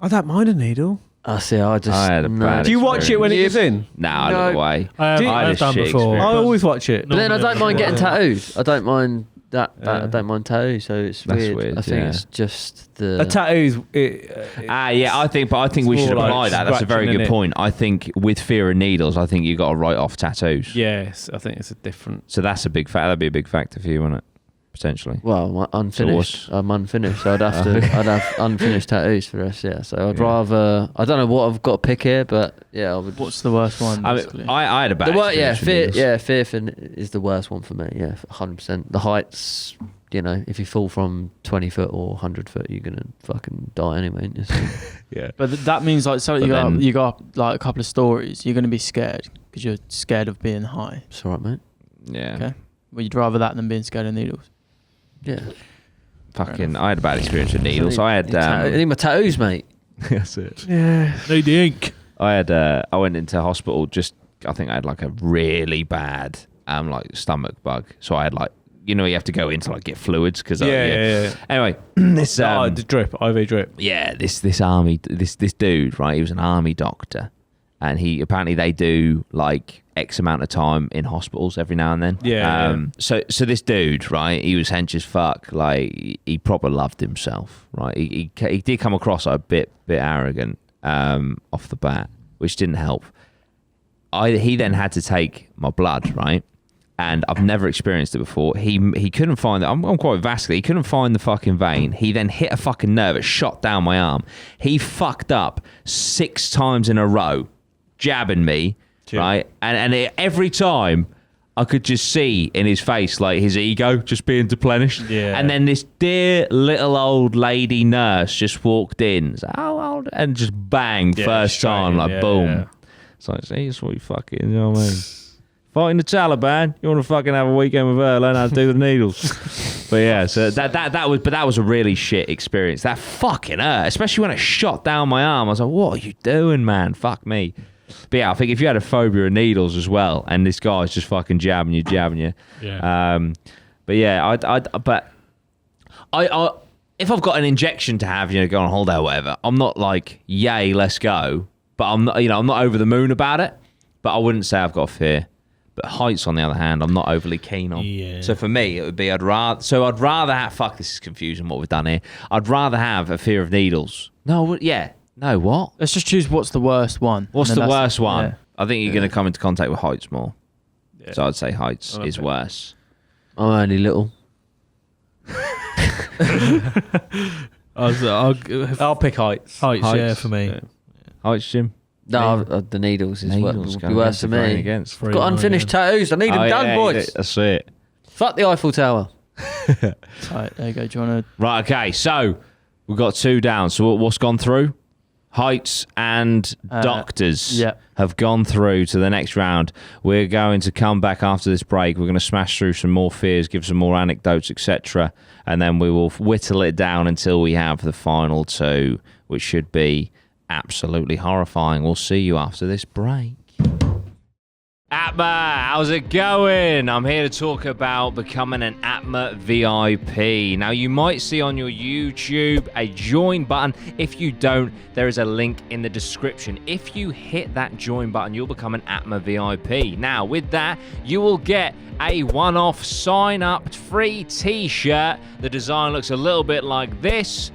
I don't mind a needle. I see. I had a bad Do you watch it when it gets in? Nah, No. no way. I've done shit before. experience. I always watch it. But then I don't mind getting Yeah. tattoos. I don't mind that. Yeah. I don't mind tattoos. So it's That's weird. weird, I think yeah. it's just the A tattoo's. Yeah, I think we it's should more apply like that. That's a very scratching, good innit? point. I think with fear of needles, I think you got to write off tattoos. Yes, I think it's a different. So that's a big factor. That'd be a big factor for you, wouldn't it? Potentially. Well, I'm unfinished. I'm unfinished. So I'd have unfinished tattoos for us. Yeah. So I'd rather. I don't know what I've got to pick here, but yeah, I would. What's the worst one? I basically? mean, I had a bad experience with fear. needles. Yeah, fear is the worst one for me. Yeah, 100%. The heights. You know, if you fall from 20 foot or 100 foot, you're gonna fucking die anyway. Ain't you? So, Yeah. But that means like so But you got like a couple of stories. You're going to be scared because you're scared of being high. it's all right, mate. Yeah. Okay. Well, you'd rather that than being scared of needles. Yeah. Fucking, I had a bad experience with needles. I need my tattoos, mate. That's it. Yeah. Need the ink. I went into hospital I think I had like a really bad like stomach bug. So I had like, you have to go in to like get fluids because Yeah. Anyway, this The drip, IV drip. yeah, this dude, right? He was an army doctor, and they do like X amount of time in hospitals every now and then. Yeah. So this dude, right? He was hench as fuck. Like he proper loved himself, right? He did come across like a bit arrogant off the bat, which didn't help. He then had to take my blood, right? And I've never experienced it before. He couldn't find it. I'm quite vascular. He couldn't find the fucking vein. He then hit a fucking nerve. It shot down my arm. He fucked up 6 times in a row, jabbing me, right? And every time I could just see in his face like his ego just being deplenished. Yeah. And then this dear little old lady nurse just walked in, and just bang, first time, like boom. Yeah. So I say, that's what you fucking, you know what I mean? Fighting the Taliban, you want to fucking have a weekend with her, learn how to do the needles. But yeah, so that was a really shit experience. That fucking hurt, especially when it shot down my arm. I was like, what are you doing, man? Fuck me. But yeah, I think if you had a phobia of needles as well, and this guy's just fucking jabbing you. Yeah. But yeah, I if I've got an injection to have, go on holiday or whatever, I'm not like, yay, let's go. But I'm not, I'm not over the moon about it. But I wouldn't say I've got a fear. But heights, on the other hand, I'm not overly keen on. Yeah. So for me, it would be I'd rather have. Fuck, this is confusing what we've done here. I'd rather have a fear of needles. No, yeah, no, what? Let's just choose what's the worst one. What's and the then worst one? yeah. I think you're going to come into contact with heights more. Yeah. So I'd say heights Okay. is worse. I'm only little. I'll pick heights. Heights, yeah, for me. Yeah. Heights, Jim. No, the needles is Needles would be going worse for against the grain me. against. Free Got one unfinished again. tattoos. I need them done, boys. That's it. Fuck the Eiffel Tower. Right, there you go. Do you want to? Right, okay, so we've got 2 down. So what's gone through? Heights and doctors yeah. have gone through to the next round. We're going to come back after this break. We're going to smash through some more fears, give some more anecdotes, etc. And then we will whittle it down until we have the final 2, which should be absolutely horrifying. We'll see you after this break. APMA, how's it going? I'm here to talk about becoming an APMA VIP. Now, you might see on your YouTube a join button. If you don't, there is a link in the description. If you hit that join button, you'll become an APMA VIP. Now, with that, you will get a one-off sign-up free t-shirt. The design looks a little bit like this.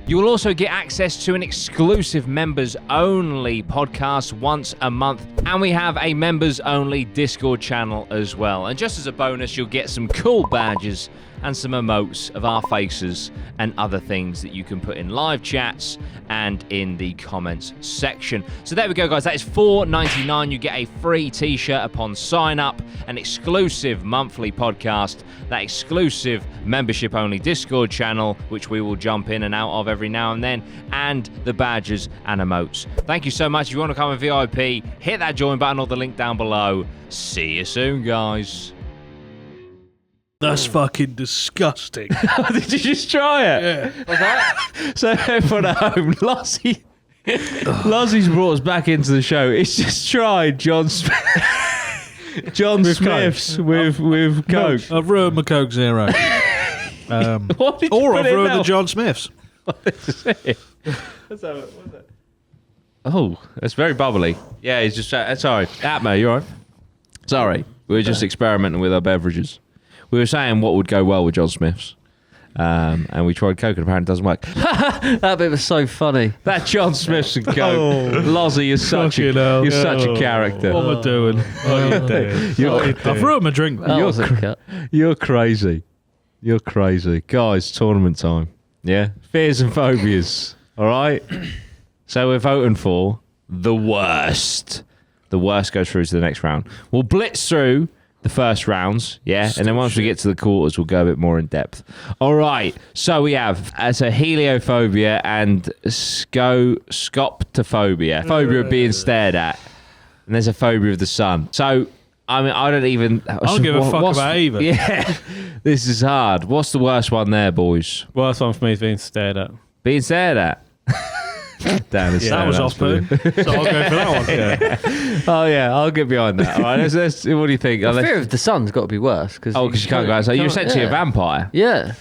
You will also get access to an exclusive members-only podcast once a month, and we have a members-only Discord channel as well. And just as a bonus, you'll get some cool badges and some emotes of our faces and other things that you can put in live chats and in the comments section. So there we go, guys. That is $4.99. You get a free t-shirt upon sign up, an exclusive monthly podcast, that exclusive membership-only Discord channel, which we will jump in and out of every now and then, and the badges and emotes. Thank you so much. If you want to become a VIP, hit that join button or the link down below. See you soon, guys. That's fucking disgusting. Did you just try it? Yeah. What's that? So everyone at home, Lozzie's brought us back into the show. He's just tried John Smith's with Coke. I've ruined my Coke Zero. What did you Or put I've in ruined now? the John Smiths. What is it? Oh, that's very bubbly. Yeah, he's just sorry. APMA, you all right? Sorry, we were just experimenting with our beverages. We were saying what would go well with John Smith's. And we tried Coke and apparently it doesn't work. That bit was so funny. That John Smith's and Coke. Lozzie, you're such a character. What am I doing? I threw him a drink. That was a cut. You're crazy. You're crazy. Guys, tournament time. Yeah? Fears and phobias. All right? So we're voting for the worst. The worst goes through to the next round. We'll blitz through the first rounds, yeah? And then once we get to the quarters, we'll go a bit more in depth. All right. So we have as a heliophobia and scoptophobia. Phobia of being stared at. And there's a phobia of the sun. So, I mean, I don't even... I don't give a fuck about either. Yeah. This is hard. What's the worst one there, boys? Worst one for me is being stared at. Being stared at? Damn, that was off-putting. So I'll go for that one. Yeah. Oh yeah, I'll get behind that. All right, let's, what do you think? Fear of the sun's got to be worse. Because you can't go outside. You're essentially a vampire. Yeah.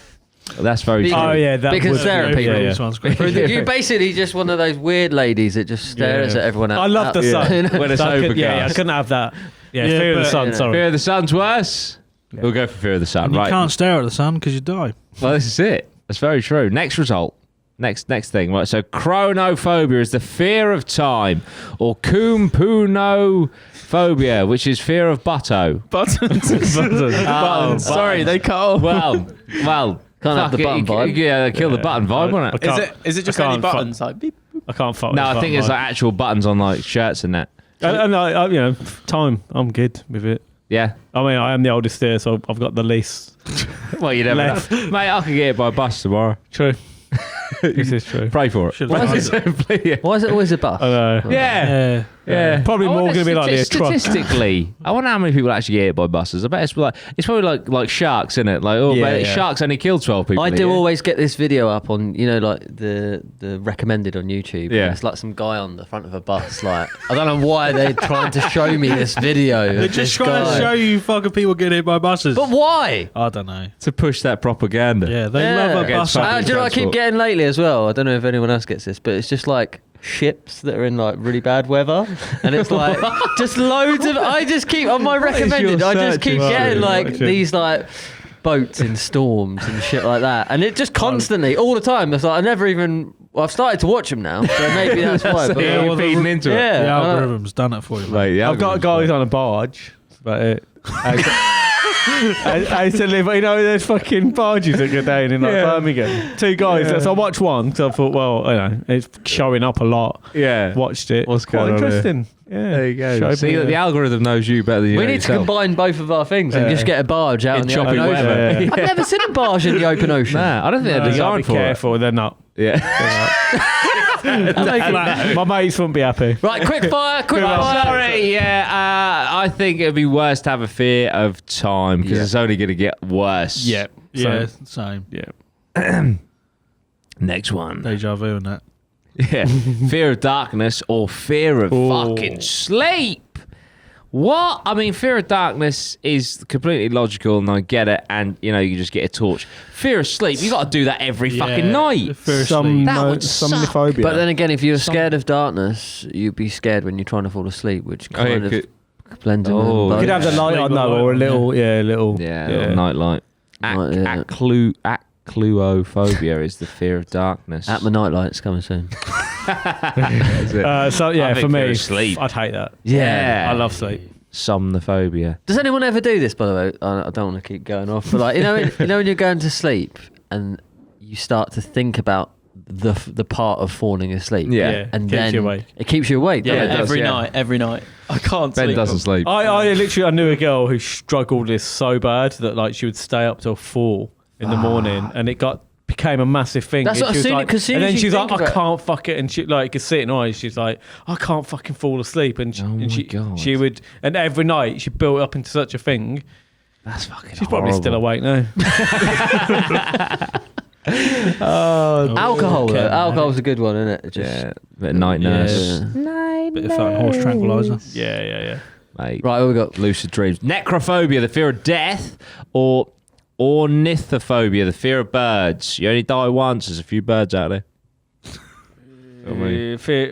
That's very true. Oh yeah, that because there are people. This one's great. You're basically just one of those weird ladies that just stares at everyone else. I love the sun. When it's I overcast. couldn't have that. Yeah, fear of the sun, sorry. Fear of the sun's worse? Yeah. We'll go for fear of the sun, and right? You can't stare at the sun because you die. Well, this is it. That's very true. Next result. Next thing. Right, so chronophobia is the fear of time, or kumpunophobia, which is fear of buttons. Buttons. Sorry, they cut off. Well, can't have the button vibe. Yeah, kill the button vibe, won't it? Is it just only buttons? Like beep, boop? I can't fuck. No, I think it's like actual buttons on like shirts and that. And time. I'm good with it. Yeah. I mean, I am the oldest here, so I've got the least. Well, you never know. Mate, I could get it by bus tomorrow. True. This is true. Pray for it. Why is it always a bus? I know. Yeah. Probably more going to be like the truck. Statistically, I wonder how many people actually get hit by buses. I bet it's probably like sharks, isn't it? Like, sharks only kill 12 people. I do always get this video up on, like the recommended on YouTube. Yeah. It's like some guy on the front of a bus. Like, I don't know why they're trying to show me this video. They're just trying to show you fucking people getting hit by buses. But why? I don't know. To push that propaganda. Yeah, they love a bus. Against Do you know what I keep getting lately as well? I don't know if anyone else gets this, but it's just like ships that are in like really bad weather, and it's like just loads of. I just keep on my recommended. I just keep getting like these like boats in storms and shit like that, and it just constantly all the time. It's like I never even. Well, I've started to watch them now, so maybe that's why. But You're feeding into it. The algorithm's done it for you. Mate, I've got a guy who's on a barge. That's about it. I used to live, there's fucking barges that go down in like Birmingham. Two guys. So I watched one because I thought, well, it's showing up a lot. Yeah. Watched it. What's quite going on interesting. Yeah. There you go. Showed See, me, the algorithm knows you better than you we know need to yourself. combine both of our things and just get a barge out in the choppy open ocean. weather. I've never seen a barge in the open ocean. Nah, I don't think they're Be designed for careful, they're not. it. Yeah. My mates wouldn't be happy. Right, quick fire. Sorry, I think it'd be worse to have a fear of time because it's only going to get worse. Yeah. Yeah, same. Yeah. Next one. Deja vu and that. Yeah. Fear of darkness or fear of fucking sleep. What? I mean, fear of darkness is completely logical and I get it. And, you just get a torch. Fear of sleep, you got to do that every fucking night. Fear of sleep. That would suck. Somniphobia. But then again, if you're scared of darkness, you'd be scared when you're trying to fall asleep, which kind of blends in. Oh, you could have the light on though, or a little, little night light. Acluophobia is the fear of darkness. APMA Nightlight's coming soon. For me, sleep. I'd hate that. Yeah. I love sleep. Somnophobia. Does anyone ever do this, by the way? I don't want to keep going off, but like, when you're going to sleep and you start to think about the part of falling asleep. Yeah. And keeps then you awake. It keeps you awake. Yeah, doesn't it? every night. I can't sleep. Ben doesn't sleep. I knew a girl who struggled this so bad that like she would stay up till 4 in the morning, and it became a massive thing. That's and what she was soon- like, 'cause soon and as then you she's like, think I about- can't fuck it, and she like could see it in her eyes. She's like, I can't fucking fall asleep, and God. she would, and every night she built up into such a thing. That's fucking She's probably still awake now. Alcohol, though. Alcohol's a good one, isn't it? Bit of night nurse. Bit of fucking horse tranquilizer. Yeah. Mate. Right, what we got? Lucid dreams. Necrophobia, the fear of death, or ornithophobia, the fear of birds. You only die once. There's a few birds out there. Fear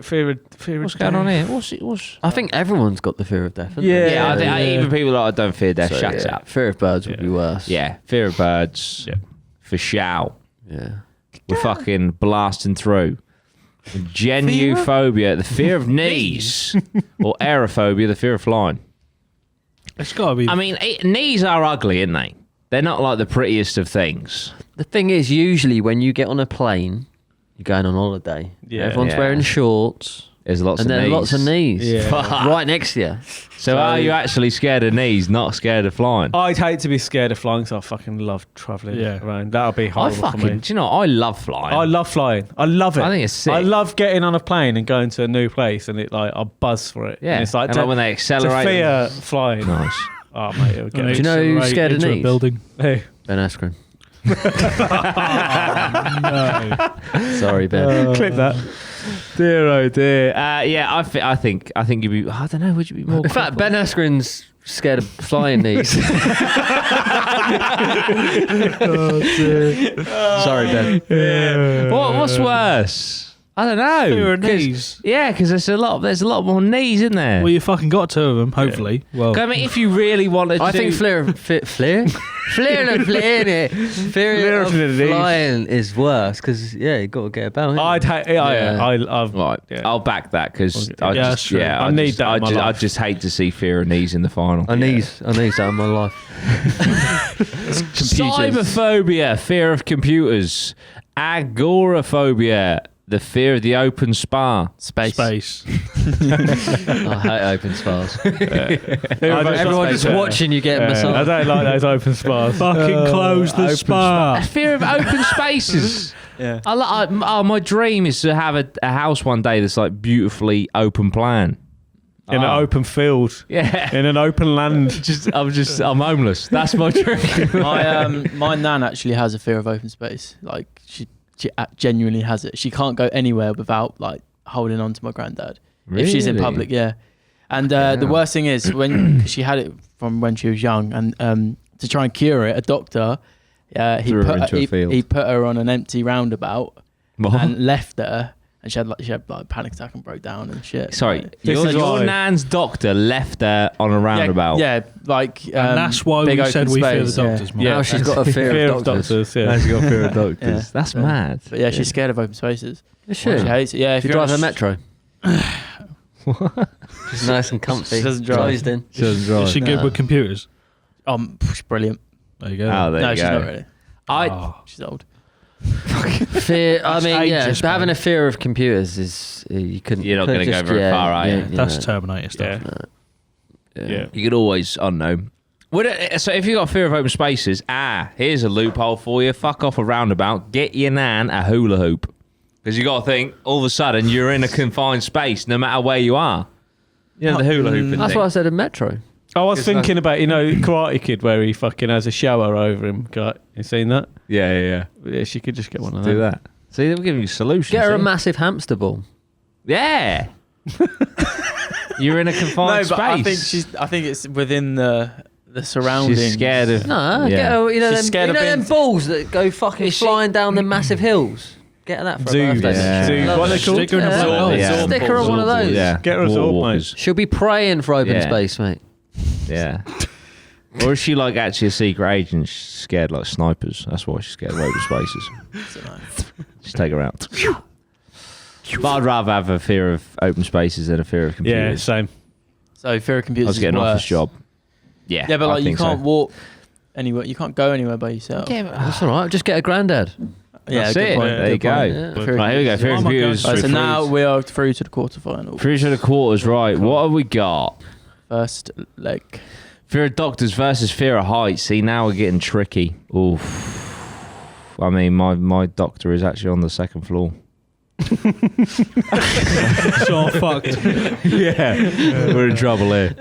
What's of going on death. here? What's? I think everyone's got the fear of death. haven't Yeah. they? Yeah, I think even people that don't fear death, So, shut yeah, up. Fear of birds would be worse. Yeah, fear of birds. Yeah. For shout. Yeah. We're fucking blasting through. Genuphobia, the fear of knees. Or aerophobia, the fear of flying. It's got to be. I mean, knees are ugly, aren't they? They're not like the prettiest of things. The thing is, usually when you get on a plane, you're going on holiday. Yeah. Everyone's Yeah. wearing shorts. There's lots And of there are knees. lots of knees. Yeah. Right next to you. So are you actually scared of knees, not scared of flying? I'd hate to be scared of flying, so I fucking love travelling around. That would be I horrible for me. fucking, do you know, I love flying. I love flying. I love it. I think it's sick. I love getting on a plane and going to a new place, and I buzz for it. Yeah, And it's like, and like when they accelerate. to fear flying. Nice. Oh mate, it'll get When me. they Do you know who's accelerate scared of into a knees? building. Hey. Ben Askren. No. Sorry, Ben. Clip that. Dear oh dear. Yeah, I think you'd be. I don't know. Would you be more? In fact, Ben Askren's scared of flying knees. Sorry, Ben. What's worse? I don't know. Fear of 'Cause- knees. Yeah, because there's a lot more knees in there. Well, you fucking got two of them, hopefully. Well, I mean, if you really wanted to, I think fear of flying is worse because you got to get about. I'd hate. Yeah. I've Right, yeah. I'll back that because Yeah, I that's just, true. yeah, I need that in my I life. just hate to see fear of knees in the final. I need that in my life. Cyberphobia, fear of computers. Agoraphobia, the fear of the open spa. Space. I hate open spas. Everyone Everyone just watching you get a I massage. don't like those open spas. fucking close the open spa. Fear of open spaces. Yeah. My dream is to have a house one day that's like beautifully open plan. In an open field. Yeah. In an open land. I'm homeless. That's my dream. My nan actually has a fear of open space. Like she genuinely has it. She can't go anywhere without like holding on to my granddad if she's in Really? public. Yeah, and the worst thing is when she had it from when she was young, and to try and cure it, a doctor he Threw her into a field. put her on an empty roundabout What? and left her. And she had like panic attack and broke down and shit. Sorry, Like, This your is why- nan's doctor left her on a roundabout. Yeah, like And that's why big we said open we fear the space, yeah. doctors, man. Now she's got a fear of doctors. Yeah. That's got fear of doctors. Yeah. That's mad. But yeah, she's scared of open spaces. Is She hates it. Yeah, if She you're on drives a a metro. She's nice and comfy. She doesn't drive. Closed in. She doesn't drive. Is she good No. with computers? she's brilliant. There you go. Oh, there No, you she's go. not really. I She's old. Fear. I That's mean, yeah, ages, but having man. a fear of computers is you couldn't. You're not couldn't gonna go just- very far, are you? That's know. Terminator stuff. Yeah. You could always, I don't know. So if you got fear of open spaces, here's a loophole for you. Fuck off a roundabout. Get your nan a hula hoop. Because you got to think, all of a sudden, you're in a confined space, no matter where you are. You know, the hula hoop. That's what I said in metro. I was It's thinking about, Karate Kid where he fucking has a shower over him. You seen that? Yeah. Yeah, she could just get one of Do them. that. See, they're giving you solutions. Get her a see? massive hamster ball. Yeah. You're in a confined No, but space. I think it's within the surroundings. She's scared of. No, Yeah. get her. She's scared of them being- balls that go fucking Is she- flying down the massive hills. Get her that for Zoom. a birthday. Yeah. Zoom. Love What are they it. called? Stick her in a Yeah. ball. Yeah. Stick her on one of those. Yeah. Get her a sword, Walkers. She'll be praying for open Yeah. space, mate. Yeah. Or is she like actually a secret agent? She's scared like snipers. That's why she's scared of open spaces. Just take her out. But I'd rather have a fear of open spaces than a fear of Yeah, computers. same. So fear of I computers was is getting an worse. office job. Yeah. Yeah, but I like you think so. can't walk anywhere. You can't go anywhere by yourself. That's all right. Just get a granddad. Yeah, That's good it. point, There you good point. go. Yeah, fear of Right, here we go. Fear of Oh my computers. God. Right, so Through now we are through to the quarterfinal. to the quarters, right. What have we got? First leg. Fear of doctors versus fear of heights. See, now we're getting tricky. Oof. I mean, my doctor is actually on the second floor. So fucked. Yeah. We're in trouble here.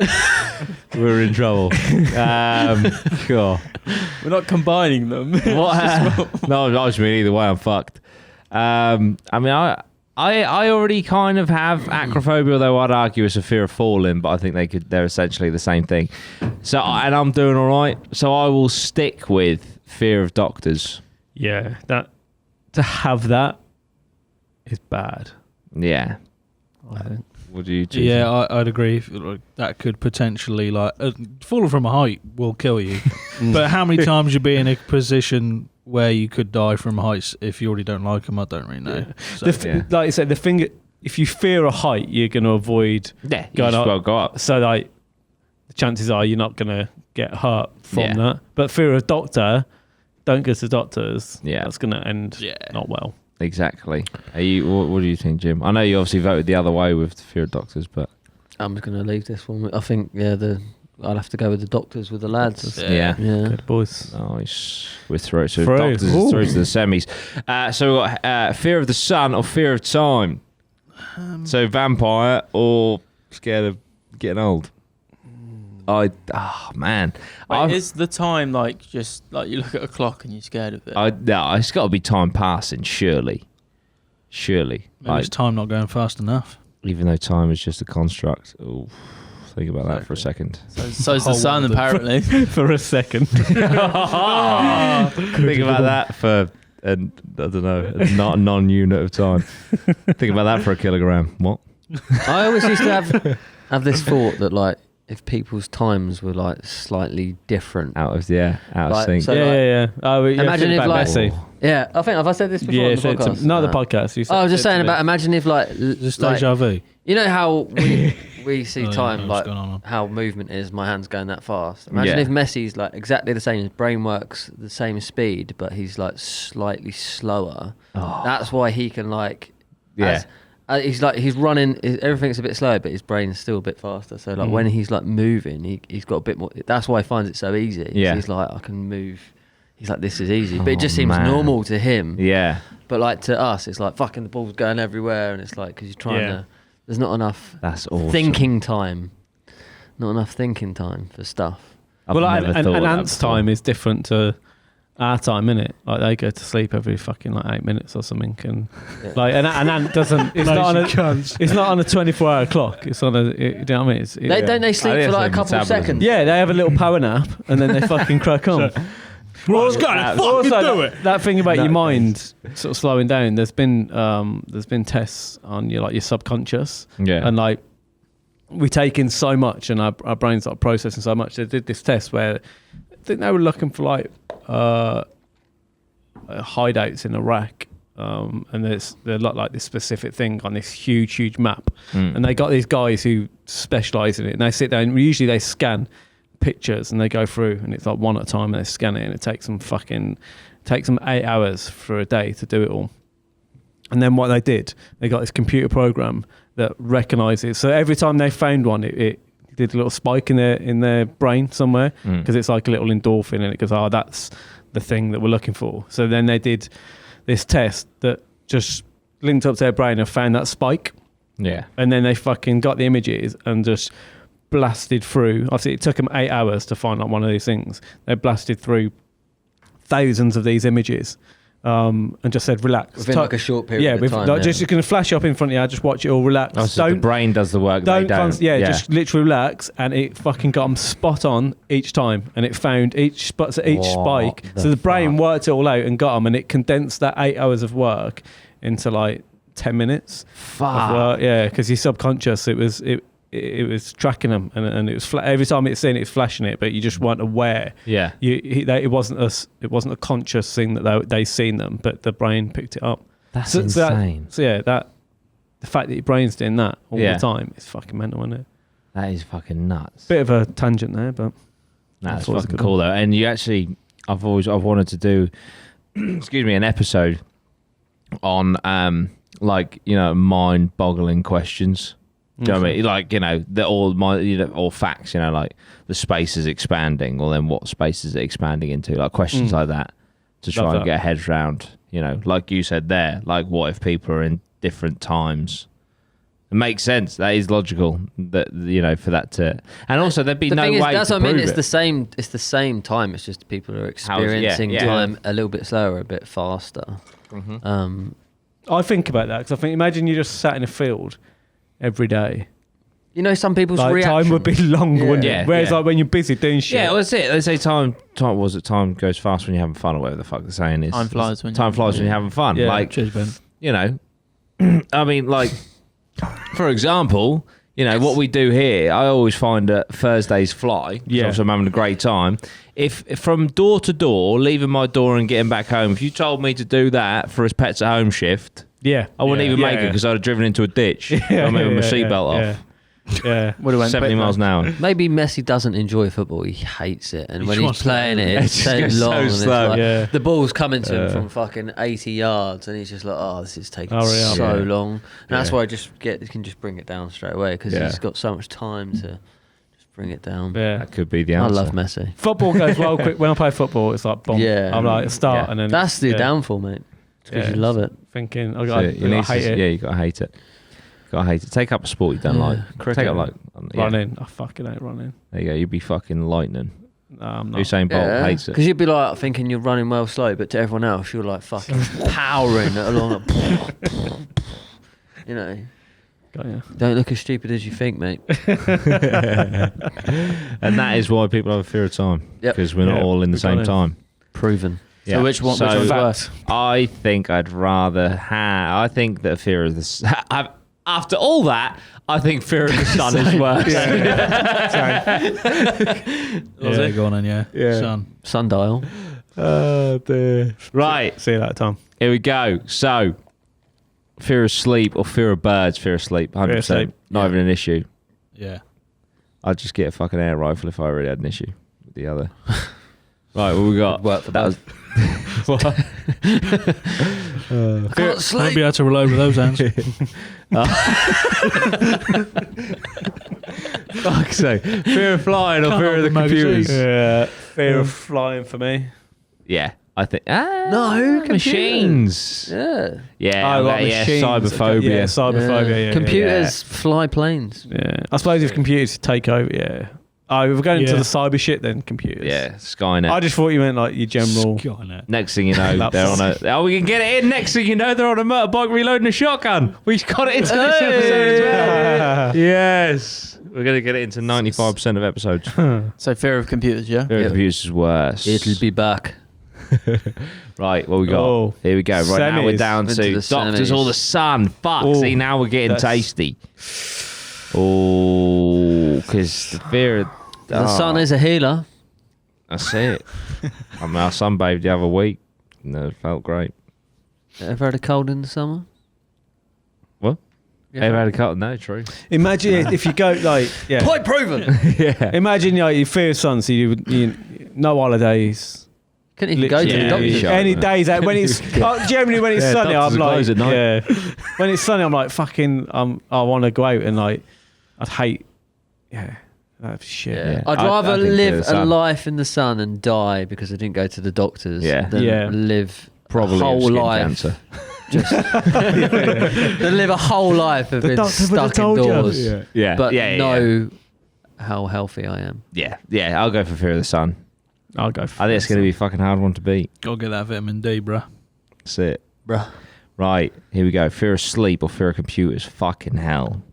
We're in trouble. Sure. We're not combining them. What? No, I just mean either way, I'm fucked. I mean, I already kind of have acrophobia, though I'd argue it's a fear of falling, but I think they're essentially the same thing. So, and I'm doing all right. So I will stick with fear of doctors. Yeah, to have that is bad. Yeah. I think. What do you choose? Yeah, I'd agree. Like, that could potentially, like, falling from a height will kill you. But how many times you'd be in a position where you could die from heights if you already don't like them? I don't really know. Yeah. So, Like I said, the thing, if you fear a height, you're going to avoid Yeah, you going just up. well go up. So like, the chances are you're not going to get hurt from Yeah. that. But fear a doctor, don't go to doctors. Yeah. That's going to end not well. Exactly. What do you think, Jim? I know you obviously voted the other way with the fear of doctors, but I'm just going to leave this one. I think, I'll have to go with the doctors with the lads. yeah. Good boys. Nice. We're through. So Through. doctors is through to the semis. So we've got fear of the sun or fear of time. So vampire or scared of getting old. Man. Wait, is the time like just like you look at a clock and you're scared of it? No, it's got to be time passing, surely. maybe it's time not going fast enough. Even though time is just a construct. Ooh, think about that for a second. So's the sun, apparently. For a second. Think about that for, I don't know, a non-unit of time. Think about that for a kilogram. What? I always used to have this thought that, like, if people's times were like slightly different, Out of Like, sync. so- Yeah. Oh, Imagine if, like- Messi. yeah, I think have I said this before? Yeah, on the podcast? not the podcast. You said, I was just said to saying me. about imagine if like Just like, deja vu. you know how we see Oh, yeah, time what's like going on? how movement is. My hand's going that fast. Imagine Yeah. if Messi's like exactly the same. His brain works the same speed, but he's like slightly slower. Oh. That's why he can like. Yeah. He's running. Everything's a bit slow, but his brain's still a bit faster. So like when he's like moving, he's got a bit more. That's why he finds it so easy. Yeah. He's like, I can move. He's like, this is easy, but it just Oh, seems man. normal to him. Yeah. But like to us, it's like fucking the ball's going everywhere, and it's like because you're trying to. There's not enough That's awesome. thinking time. Not enough thinking time for stuff. I've Well, like, never an thought of that ant's before. time is different to our time, innit? Like they go to sleep every fucking like 8 minutes or something, and Yeah. like an ant doesn't. It's not on a. It's not on a 24-hour clock. It's on a. You know what I mean? It's, Don't they sleep I think for like a it's couple of metabolism. seconds? yeah, they have a little power nap and then they fucking crack on. Right, fucking do it. That thing about your That mind sort of slowing down. There's been tests on your subconscious, Yeah. and like we take in so much, and our brains are processing so much. They did this test where I think they were looking for like hideouts in Iraq, and they're like this specific thing on this huge map, and they got these guys who specialize in it, and they sit down. Usually they scan pictures and they go through, and it's like one at a time, and they scan it, and it takes them 8 hours for a day to do it all. And then what they did, they got this computer program that recognizes. So every time they found one, it did a little spike in their brain somewhere, because it's like a little endorphin, and it goes, oh, that's the thing that we're looking for. So then they did this test that just linked up to their brain and found that spike, Yeah. and then they fucking got the images and just blasted through. Obviously, it took them 8 hours to find out one of these things. They blasted through thousands of these images, and just said, relax. Within like a short period of time. Just going to flash up in front of you. Just watch it all. Relax. Oh, so the brain does the work. They don't. Just literally relax, and it fucking got them spot on each time, and it found each spike. So the brain worked it all out and got them, and it condensed that 8 hours of work into like 10 minutes. Fuck. Well, yeah, because your subconscious, it was tracking them, and it was every time it's in, it's flashing it, but you just weren't aware. Yeah. It wasn't a conscious thing that they seen them, but the brain picked it up. That's So insane. the fact that your brain's doing that all Yeah. the time is fucking mental, isn't it? That is fucking nuts. Bit of a tangent there, but That's always a fucking good cool though. And you actually, I've wanted to do, excuse me, an episode on mind-boggling questions. Do you know what I mean? Like, all facts, like the space is expanding, or then what space is it expanding into? Like questions like that to try Love and that. get heads round, like you said there, like what if people are in different times? It makes sense. That is logical that, for that to, and also there'd be The no thing is, way that's to what I mean. prove It's it. the same. It's the same time. It's just people are experiencing yeah. time a little bit slower, a bit faster. I think about that because I think, imagine you just sat in a field every day. Some people's Like, reaction. time would be long, wouldn't Yeah, it? Whereas yeah. like when you're busy doing shit. Yeah, well, that's it. They say time goes fast when you're having fun, or whatever the fuck the saying is. Time flies when time you're flies when you're having fun. Yeah. Like, Cheers, Ben. I mean, like, for example, you know, what we do here, I always find that Thursdays fly. Yeah. So I'm having a great time. If from door to door, leaving my door and getting back home, if you told me to do that for his Pets at Home shift, Yeah. I wouldn't even make it because I'd have driven into a ditch. I'm having my seatbelt off. Yeah. Would have went 70 quick, miles though. an hour. Maybe Messi doesn't enjoy football. He hates it, and when he's wants playing to- it, it's It so just goes so long. and it's slow. like, Yeah. the ball's coming to him from fucking 80 yards, and he's just like, "Oh, this is taking Hurry up. so Yeah. long." And that's Yeah. why I just can just bring it down straight away because Yeah. he's got so much time to just bring it down. Yeah. That could be the I answer. love Messi. Football goes well quick. When I play football, it's like, boom. Yeah. I'm like, start Yeah. and then. That's the yeah, downfall, mate. Because Yeah. you love it. Thinking, So you need I to- hate it. Yeah, you gotta hate it. Gotta hate it. Take up a sport you don't Yeah, like. cricket. Take up like Running. I fucking hate running. There you go. You'd be fucking lightning. No, I'm not. Usain Bolt hates it. Because you'd be like thinking you're running well slow, but to everyone else, you're like fucking powering along. You know, Got you. don't look as stupid as you think, mate. And that is why people have a fear of time. Yep. Because we're not Yeah, all in the we've got same it. time. Proven. Yeah. So which one's So- worse? I think I'd rather have. I think that fear of the. After all that, I think fear of the sun is worse. Yeah, go on then, yeah. Yeah. Son. Sundial. Oh, dear. Right, See you later, Tom. here we go. So, fear of sleep or fear of birds? Fear of sleep, 100%. Fear of sleep. Not even an issue. Yeah. I'd just get a fucking air rifle if I already had an issue with the other. Right, what we got? Work for that was. What? Can't Won't sleep. be able to reload with those hands. Fuck's sake. Fear of flying or Can't fear of the open magazines. computers? Yeah. Fear of flying for me. Yeah, I think. No, machines. Yeah. Yeah, Oh, like okay, yeah, machines. cyberphobia. Yeah, cyberphobia. Yeah. Computers fly planes. Yeah. I suppose if computers take over, yeah. Oh, if we're going into Yeah. the cyber shit, then computers. Yeah, Skynet. I just thought you meant like your general. Skynet. Next thing you know, Laptop. they're on a. Oh, we can get it in. Next thing you know, they're on a motorbike reloading a shotgun. We got it into this episode as well. Yes, we're gonna get it into 95% of episodes. So fear of computers, yeah. Fear of computers is worse. It'll be back. Right, what we got? Oh, Here we go. Right now we're semis. down Into to the doctors semis. or the sun. Fuck. Oh, See, now we're getting that's- tasty. Oh, because the fear of The sun is a healer. That's it. I mean, I sunbathed the other week. And it felt great. Ever had a cold in the summer? What? Yeah. Ever had a cut? No, true. Imagine if you go like, yeah. Point proven. Yeah. Imagine like you fear sun, so you no holidays. Couldn't even go to the Literally, doctor. Shut any up, days out when it's generally when it's Yeah, sunny, doctors I'm are like, closed at night. yeah. When it's sunny, I'm like fucking. I want to go out and like, I'd hate. Yeah, that's shit. Yeah. Yeah. I'd I rather think live the a sun. life in the sun and die because I didn't go to the doctors Yeah. than Yeah. live Probably a have whole skin life. cancer. Than live a whole life of The being doctor would have stuck told you. indoors. Yeah. Yeah. But yeah, know how healthy I am. Yeah. Yeah. I'll go for fear of the sun. I'll go. For I think it's going to be a fucking hard one to beat. Gotta get that vitamin D, bruh. That's it. Bruh. Right. Here we go. Fear of sleep or fear of computers. Fucking hell.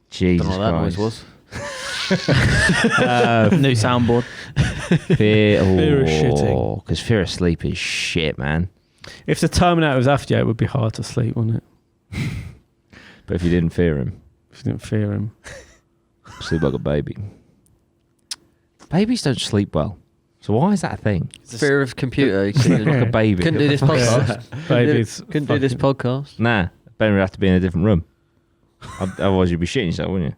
Jesus Don't know what that noise Christ. was. New soundboard. Fear, Fear of shitting. Because fear of sleep is shit, man. If the Terminator was after you, it would be hard to sleep, wouldn't it? But if you didn't fear him, If you didn't fear him. sleep like a baby. Babies don't sleep well. So why is that a thing? Fear of computer. You Sleep like a couldn't, baby. couldn't do this podcast. Babies. Couldn't do this podcast. Nah. Ben would have to be in a different room. Otherwise you'd be shitting yourself, wouldn't you?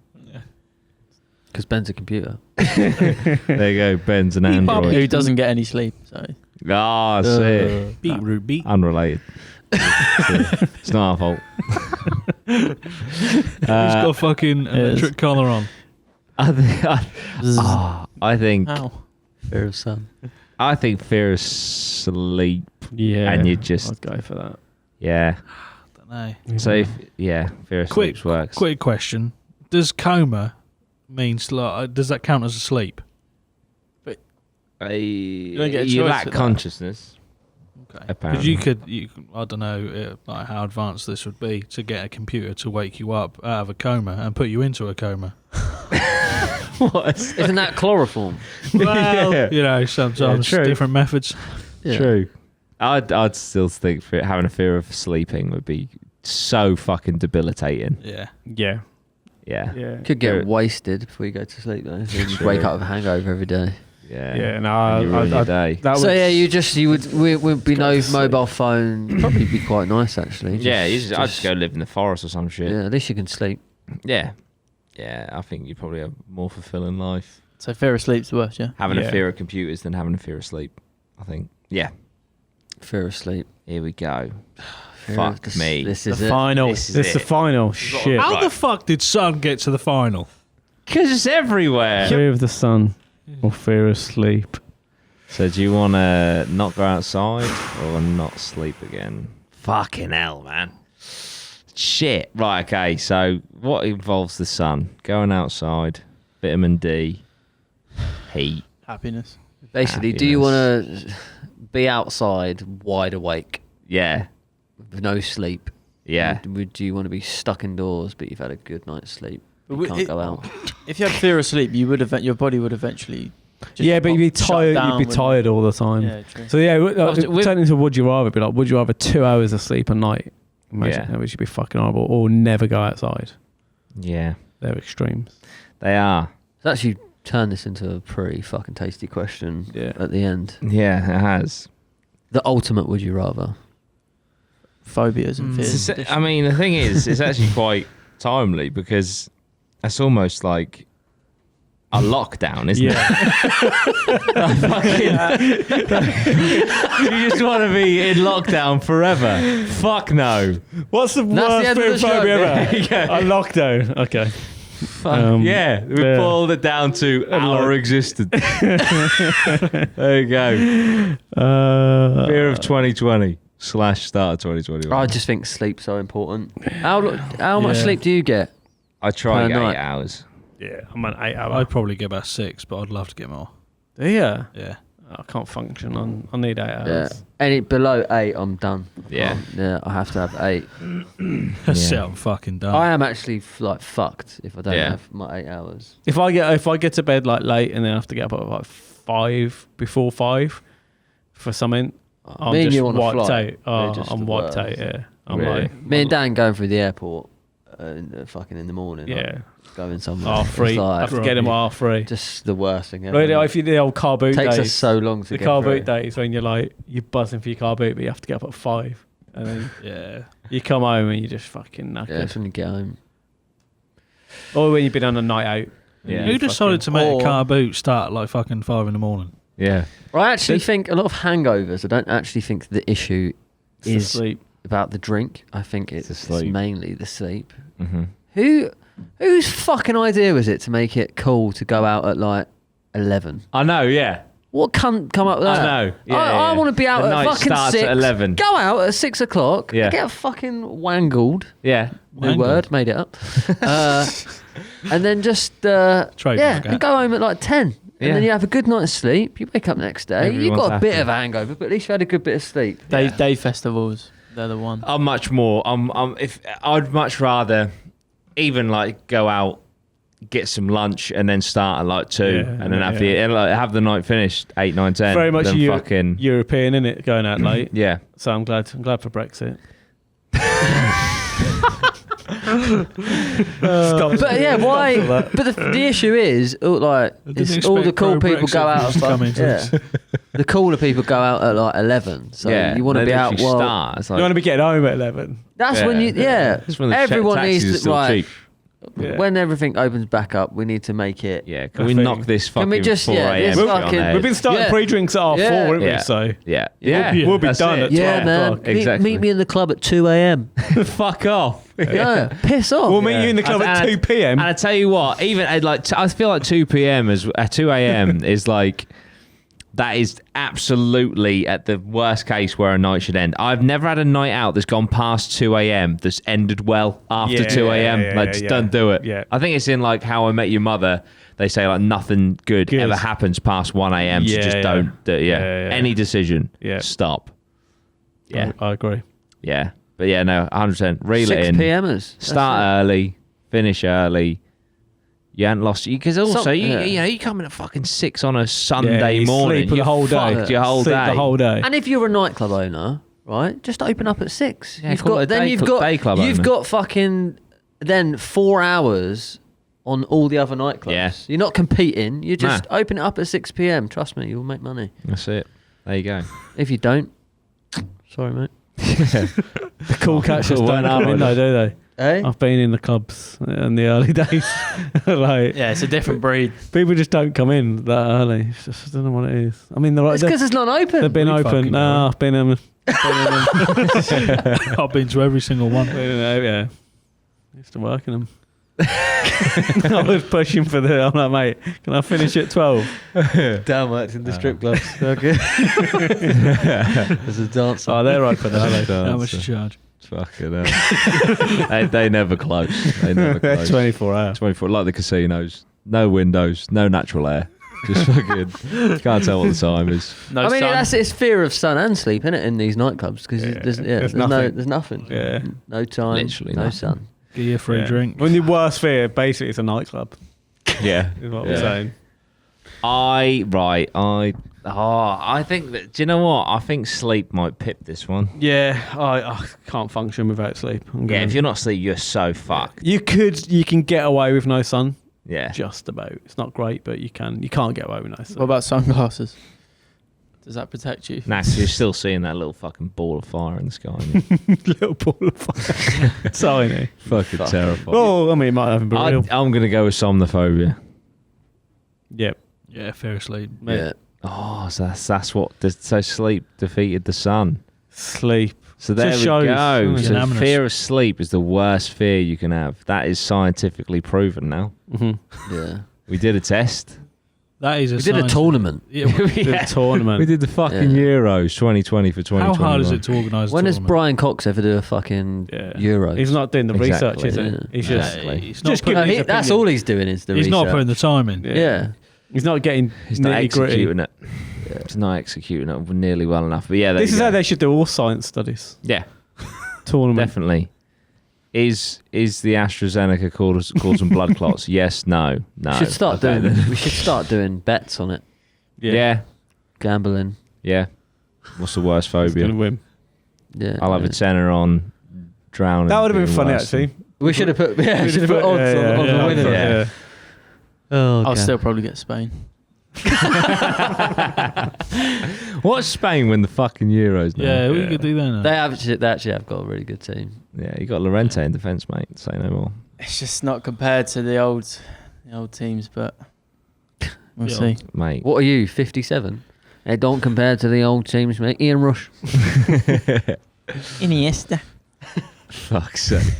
Because Ben's a computer. There you go. Ben's an Who android. doesn't get any sleep? So Ah, that's it. Beetroot beet. Unrelated. It's not our fault. Who's got fucking electric collar on? I think how? Fear of sun. I think fear of sleep. Yeah. And you just- I'd go for that. Yeah. Don't know. So if, fear of sleep works. Quick question: does coma mean does that count as a sleep? You don't get a choice lack with that. consciousness. Okay. Apparently. Because you could, I don't know, like how advanced this would be to get a computer to wake you up out of a coma and put you into a coma. Isn't that chloroform? Well, You know, sometimes Yeah, true. different methods. Yeah. True. I'd still think having a fear of sleeping would be so fucking debilitating. Yeah. Yeah. Yeah. Yeah. Could get Good. wasted before you go to sleep though. So you just True. wake up with a hangover every day. Yeah. Yeah. No, And you ruin your day. that So would- yeah, you would be Go no to sleep. mobile phone. Probably be quite nice actually. Yeah, I'd just go live in the forest or some shit. Yeah, at least you can sleep. Yeah. Yeah, I think you probably have a more fulfilling life So fear of sleep's the worst, yeah. having Yeah. a fear of computers than having a fear of sleep. I think. Yeah. Fear of sleep. Here we go. Fear Fuck of this, me. This the is it. final. This is This is the it. final. Shit. How the fuck did Sun get to the final? Because it's everywhere. Fear of the sun or fear of sleep. So do you want to not go outside or not sleep again? Fucking hell, man. Shit. Right, okay. So what involves the sun? Going outside, vitamin D, heat. Happiness. Basically, do you want to be outside wide awake Yeah. with no sleep? Yeah. Do you want to be stuck indoors but you've had a good night's sleep? You But can't go out. If you had fear of sleep, your body would eventually. Just Yeah, but you'd be shut tired. down, You'd be wouldn't tired all the it? time. Yeah, true. So yeah, with- turning into would you rather, be like, would you rather 2 hours of sleep a night? Imagine that would be fucking horrible, or never go outside. Yeah. They're extremes. They are. It's actually turned this into a pretty fucking tasty question Yeah. at the end. Yeah, it has. The ultimate would you rather? Phobias and fears. I mean, the thing is, it's actually quite timely because it's almost like a lockdown, isn't it? You just want to be in lockdown forever. Fuck no. What's the That's the worst end of the show. phobia ever? Yeah. A lockdown. Okay. Yeah, we yeah. boiled it down to our existence. There you go. Fear of 2020 / start of 2021. I just think sleep's so important. How much Yeah. sleep do you get? I try per to get night. 8 hours. Yeah, I'm an 8 hour. I'd probably get about 6, but I'd love to get more. Yeah. Yeah. I can't function. I need 8 hours. Yeah. Any below 8, I'm done. Yeah. Yeah, I have to have 8. That's it, I'm fucking done. I am actually fucked if I don't Yeah. have my 8 hours. If I get to bed like late and then I have to get up at like 5 before 5 for something, I'm Me and just you on a wiped flight, out. we're just I'm the wiped worst. out. Yeah. I'm Really? like Me and Dan going through the airport fucking in the morning. yeah. Like, going somewhere. R3. It's I like, have to get them R3. just the worst thing ever. Right, if you the old car boot takes days, us so long to the get car through. boot days when you're buzzing for your car boot, but you have to get up at 5, and then Yeah. you come home and you just fucking knackered. Yeah, it's when you get home. Or when you've been on a night out. Yeah. Who decided to make Or- a car boot start at like fucking 5 in the morning? Yeah. I actually think a lot of hangovers. I don't actually think the issue It's the is sleep. about the drink. I think it's the sleep. mainly the sleep. Mm-hmm. Whose fucking idea was it to make it cool to go out at like 11? I know, yeah. What cunt come up with that? I know. Yeah, I yeah. want to be out The at night fucking starts 6. at 11. Go out at 6 o'clock. Yeah. Get fucking wangled. Yeah. New Wangled. word, made it up. And then just Trademark yeah, it. and go home at like 10. And Yeah. then you have a good night's sleep. You wake up next day. You've Everyone's got a bit happy. of a hangover, but at least you had a good bit of sleep. Day festivals, they're the one. I'm much more. If I'd much rather even like go out, get some lunch, and then start at like 2, Yeah, and then yeah. have the night finished 8, 9, 10. Very much then European, isn't it? Going out late. Yeah. So I'm glad for Brexit. But yeah, why? But the issue is, like, I didn't it's all the expect cool people pro-Brexit go out. views to come into this. The cooler people go out at like 11. So Yeah. you want to They be out. literally Well, start. It's You want like, to be getting home at 11. that's when you. That's when the everyone taxis are needs to still right. cheap. Yeah. When everything opens back up, we need to make it. Yeah. Can I we think- knock this fucking Can we just- 4 yeah, a.m. this shit fucking- on We've been starting Yeah. pre-drinks at half 4, haven't Yeah. we? So Yeah. Yeah. we'll be That's done it. at Yeah, 12 man. o'clock. Exactly. Meet me in the club at 2 a.m. Fuck off. Yeah, piss off. We'll meet you in the club And- at 2 p.m. And I tell you what, even at like I feel like 2 p.m. is 2 a.m. is like that is absolutely at the worst case where a night should end. I've never had a night out that's gone past 2 a.m. that's ended well after Yeah, 2 a.m. yeah, like yeah, just yeah. don't do it. Yeah. I think it's in like How I Met Your Mother. They say like nothing good Good. ever happens past 1 a.m. So Yeah, just yeah. don't do it. Yeah. Yeah, yeah. Any decision. Yeah. Stop. Yeah. I agree. Yeah. But yeah, no, 100%. Reel it 6 in. p.m.ers. Start early, finish early. You hadn't lost because also yeah. you know you come in at fucking 6 on a Sunday you morning. sleep the you whole day. fucked your whole Sleep day. the whole day. And if you're a nightclub owner, right? Just open up at 6. Yeah, call it a day club you've owner. got fucking then 4 hours on all the other nightclubs. Yeah. You're not competing. You just open it up at 6 p.m. Trust me, you'll make money. That's it. There you go. If you don't, sorry, mate. The cool catchers don't come in though, do they? Hey? I've been in the clubs in the early days. Like, Yeah, it's a different breed. people just don't come in that early. It's just, I don't know what it is. I mean, It's because it's not open. they've been We open. fucking No, I've been in. I've been to every single one. Yeah, used to work in them. I was pushing for I'm like, mate, can I finish at 12? Damn, worked in the strip clubs. Okay. There's a dancer. Oh, they're open, are they? How much you charge? Fucking hell. they never close. They never close. 24 hours. 24, like the casinos. No windows, no natural air. Just fucking can't tell what the time is. No I mean, sun. it's fear of sun and sleep, isn't it, in these nightclubs? Because there's nothing. Yeah. No time, Literally no nothing. sun. Get you a free Yeah. drink. When the worst fear, basically, it's a nightclub. Yeah. Is what Yeah. we're saying. I think that. Do you know what? I think sleep might pip this one. Yeah, I can't function without sleep. Yeah, if you're not asleep, you're so fucked. you can get away with no sun. Yeah. Just about. It's not great, but you can't get away with no sun. What about sunglasses? Does that protect you? Nah, 'cause you're still seeing that little fucking ball of fire in the sky. little ball of fire? Tiny. Fucking terrifying. Well, I mean, it might have been real. I'm gonna go with somnophobia. Yep. Yeah, fear of sleep. Yeah. Oh, so that's what. So sleep defeated the sun. Sleep. So there Just we shows, go. doesn't it? So Unanimous. fear of sleep is the worst fear you can have. That is scientifically proven now. Mm-hmm. Yeah. We did a test. That is a We did a science- tournament. Yeah, The tournament. We did the fucking Yeah. Euros 2020 for 2021. how hard is it to organise a When does tournament? Brian Cox ever do a fucking Yeah. Euros? He's not doing the Exactly. research, is Yeah. it? He's just Exactly. He's not just putting- giving No, his that's opinion. all he's doing is the He's research. not putting the time in. Yeah. He's not getting He's not nitty-gritty. executing it. He's not executing it nearly well enough. But yeah, there This you is go. how they should do all science studies. Yeah, Tournament. definitely. Is the AstraZeneca causing blood clots? Yes, no. We should start Okay, doing. then. We should start doing bets on it. Yeah. Gambling. Yeah. What's the worst He's gonna phobia? win. Yeah. I'll have a tenner on drowning. That would have been being funny, worse actually. We should have put. Yeah, We should have put odds on the winner. yeah. Oh, I'll God. still probably get Spain. What's Spain win the fucking Euros now? Yeah, we Yeah. could do that now. They actually have got a really good team. Yeah, you got Lorente in defence, mate. Say no more. It's just not compared to the old teams, but we'll Yeah. see. Mate. What are you? 57. They don't compare to the old teams, mate. Ian Rush. Iniesta. Fuck's sake.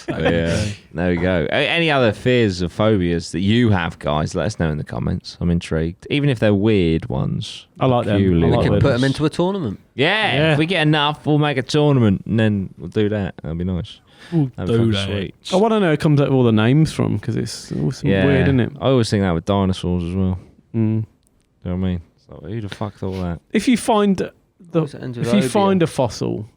Yeah, there we go. Any other fears or phobias that you have, guys? Let us know in the comments. I'm intrigued. Even if they're weird ones. I like them. peculiar I We like can ones. put them into a tournament. Yeah, Yeah. if we get enough, we'll make a tournament and then we'll do that. That'll be nice. We'll That'd be do fucking that. sweet. I want to know where it comes up with all the names from because it's all some Yeah. weird, isn't it? I always think that with dinosaurs as well. Mm. You know what I mean? It's like, who the fuck thought that? If you find What's it, if you find a fossil,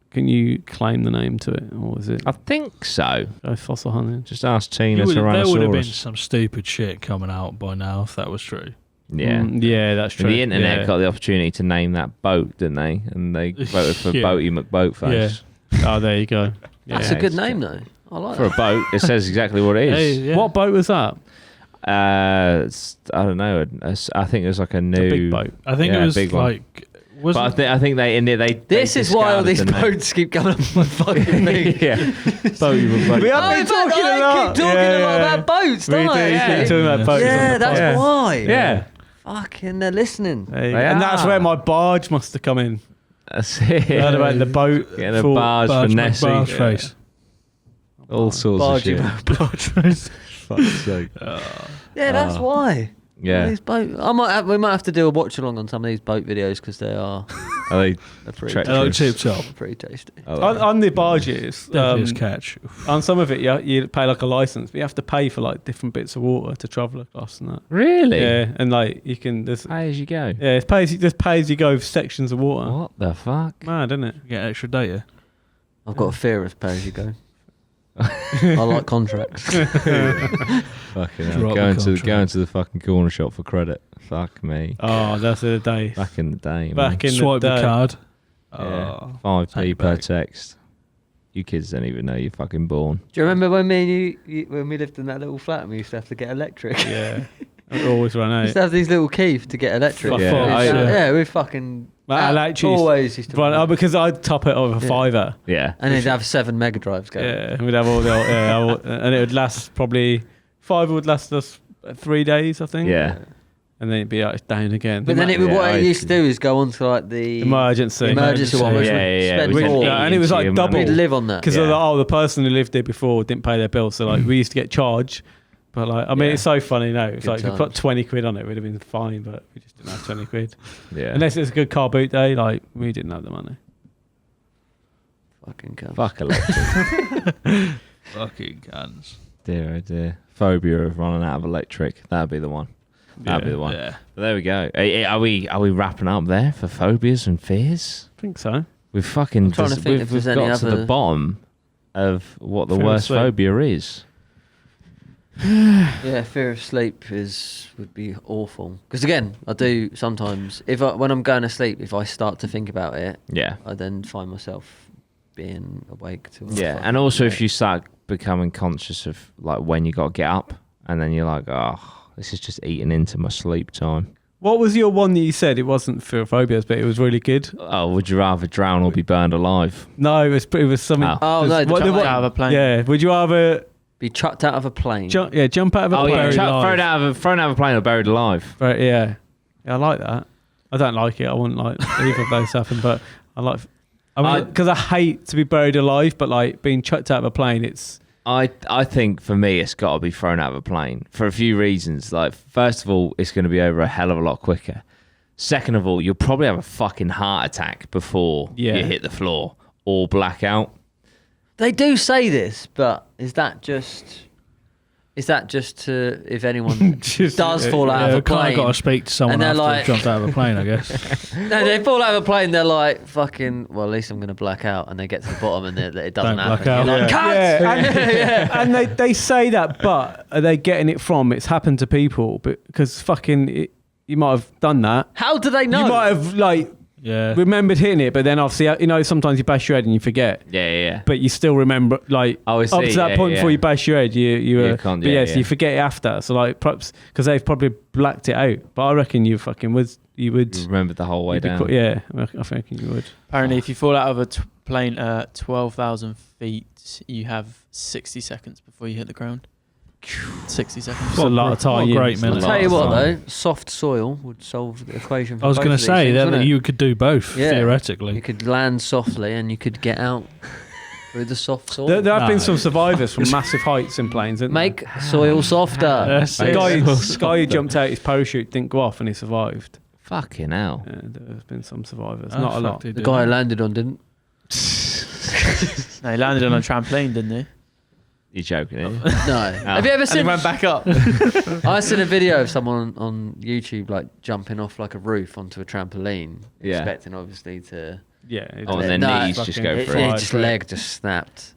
can you claim the name to it, or is it I think so. fossil hunting? Just ask Tina There would have been Tyrannosaurus. some stupid shit coming out by now if that was true. Yeah. Yeah, that's true. The internet Yeah. got the opportunity to name that boat, didn't they? And they voted for Yeah. Boaty McBoatface. Oh, there you go. Yeah. That's a good it's name, though. I like For a that. boat, it says exactly what it Hey, is. yeah. What boat was that? I don't know. I think it was like a new A big boat. I think Yeah, it was big one. like. Wasn't But I think they This is why all these discarded the name. boats keep coming up my fucking thing. Yeah, Boaty McBoatface. We have Oh, been in fact, talking a I lot. keep talking Yeah, a lot yeah. about boats, We don't do I? keep talking about boats. on Yeah, the that's pod. why. Yeah, Fucking, they're listening. There you They go. And that's are. where my barge must have come in. that's it. Heard about the boat. Getting a full- barge for Nessie. Barge face. All sorts of shit. Barge face. Fuck's sake. Yeah, that's why. Yeah. These boat. We might have to do a watch along on some of these boat videos because they're Are they pretty, treacherous? Tip top. pretty tasty. On the barges, Definitely catch. on some of it, you pay like a license, but you have to pay for like different bits of water to travel across and that. Really? Yeah, and like you can, there's Pay as you go. yeah, it pays just pay as you go sections of water. What the fuck? Mad, isn't it? Get extra data. I've got a fear of pay as you go. I like contracts. Fucking hell. Drop the Going contract. to the fucking corner shop for credit. Fuck me. Oh, that's the day. Back in the day, man. Back in Swipe the the day. card. Yeah. Oh, 5p per back. text. You kids don't even know you're fucking born. Do you remember when me and you when we lived in that little flat and we used to have to get electric? Yeah. I always run We out. used to have these little keys to get electric. Fuck Yeah, off. Yeah, we fucking Well, electric used- always used to Run, because I'd top it over a Yeah. fiver. Yeah. and they'd have 7 Mega Drives going. Yeah, we'd have all the and it would last probably 5 would last us 3 days, I think. Yeah. And then it'd be down again. But then Yeah, what I it used to see. do is go on to like the emergency. emergency one, which Yeah, would yeah, yeah. spend Which- more. Yeah, and it was like Your double. money. We'd live on that. Because Yeah. the person who lived there before didn't pay their bill, so like we used to get charged. But like, I mean, Yeah. it's so funny now. It's Good like if we put times. 20 quid on it, we'd have been fine. But we just didn't have 20 quid. Yeah. Unless it's a good car boot day, like we didn't have the money. Fucking cunt. Fuck electric. Fucking cunts. Dear, oh dear. Phobia of running out of electric. That'd be the one. That'd be the one. Yeah. But there we go. Are we wrapping up there for phobias and fears? I think so. We've fucking I'm trying to think if we've there's any got to the other- bottom of what the Fear of worst sleep. phobia is. Yeah, fear of sleep would be awful. Because again, I do sometimes when I'm going to sleep, if I start to think about it, Yeah. I then find myself being awake till Yeah, and also if you start becoming conscious of like when you got to get up, and then you're like, oh, this is just eating into my sleep time. What was your one that you said? It wasn't fear of phobias, but it was really good. Oh, would you rather drown or be burned alive? No, it was something. Oh. Oh, no, the what- jump what- out of a plane. Yeah, would you rather be chucked out of a plane. jump out of a Oh plane? yeah, Buried alive. thrown out of a plane or buried alive. Right, yeah, I like that. I don't like it. I wouldn't like either of those happen, but I like. I mean, because I hate to be buried alive, but like being chucked out of a plane, it's I think for me it's got to be thrown out of a plane for a few reasons. Like, first of all, it's going to be over a hell of a lot quicker. Second of all, you'll probably have a fucking heart attack before you hit the floor or blackout. They do say this, but is that just to if anyone Just- does fall out of a Kind of plane? got to speak to someone And they're after like- they've jumped out of a plane, I guess. No, they fall out of a plane. They're like, fucking. Well, at least I'm going to black out, and they get to the bottom, and it doesn't Don't happen. black out. You're like, yeah, and they say that, but are they getting it from? It's happened to people, because fucking you might have done that. how do they know? You might have like Yeah. remembered hitting it, but then obviously sometimes you bash your head and you forget. Yeah. But you still remember, like, Oh, I up see, to that yeah, point yeah. before you bash your head, you were. can't- But yeah, so yeah. you forget it after. So like, perhaps because they've probably blacked it out. But I reckon you fucking would. You would. Remember the whole way you'd be down. quite- yeah, I think you would. Apparently, if you fall out of a plane at 12,000 feet, you have 60 seconds before you hit the ground. 60 seconds. It's a lot of time. What a yeah. great It's a minute. lot I'll tell of you what, time. though, soft soil would solve the equation. For I was both going of to these say things, that wouldn't it? you could do both, Yeah. theoretically. You could land softly, and you could get out through the soft soil. There have been No. some survivors from massive heights in planes. Isn't Make soil softer. That's there? it. The guy who jumped out, his parachute didn't go off and he survived. Fucking hell. Yeah, there's been some survivors, Oh, not a fuck, lot. they The do guy that. who landed on didn't. No, he landed on a trampoline, didn't he? You're joking, aren't you? No. Have you ever And he seen? went back up. I seen a video of someone on YouTube like jumping off like a roof onto a trampoline, Yeah. expecting obviously to. Yeah. it Oh, and did. then No, knees just go fucking- for His it. just leg just snapped.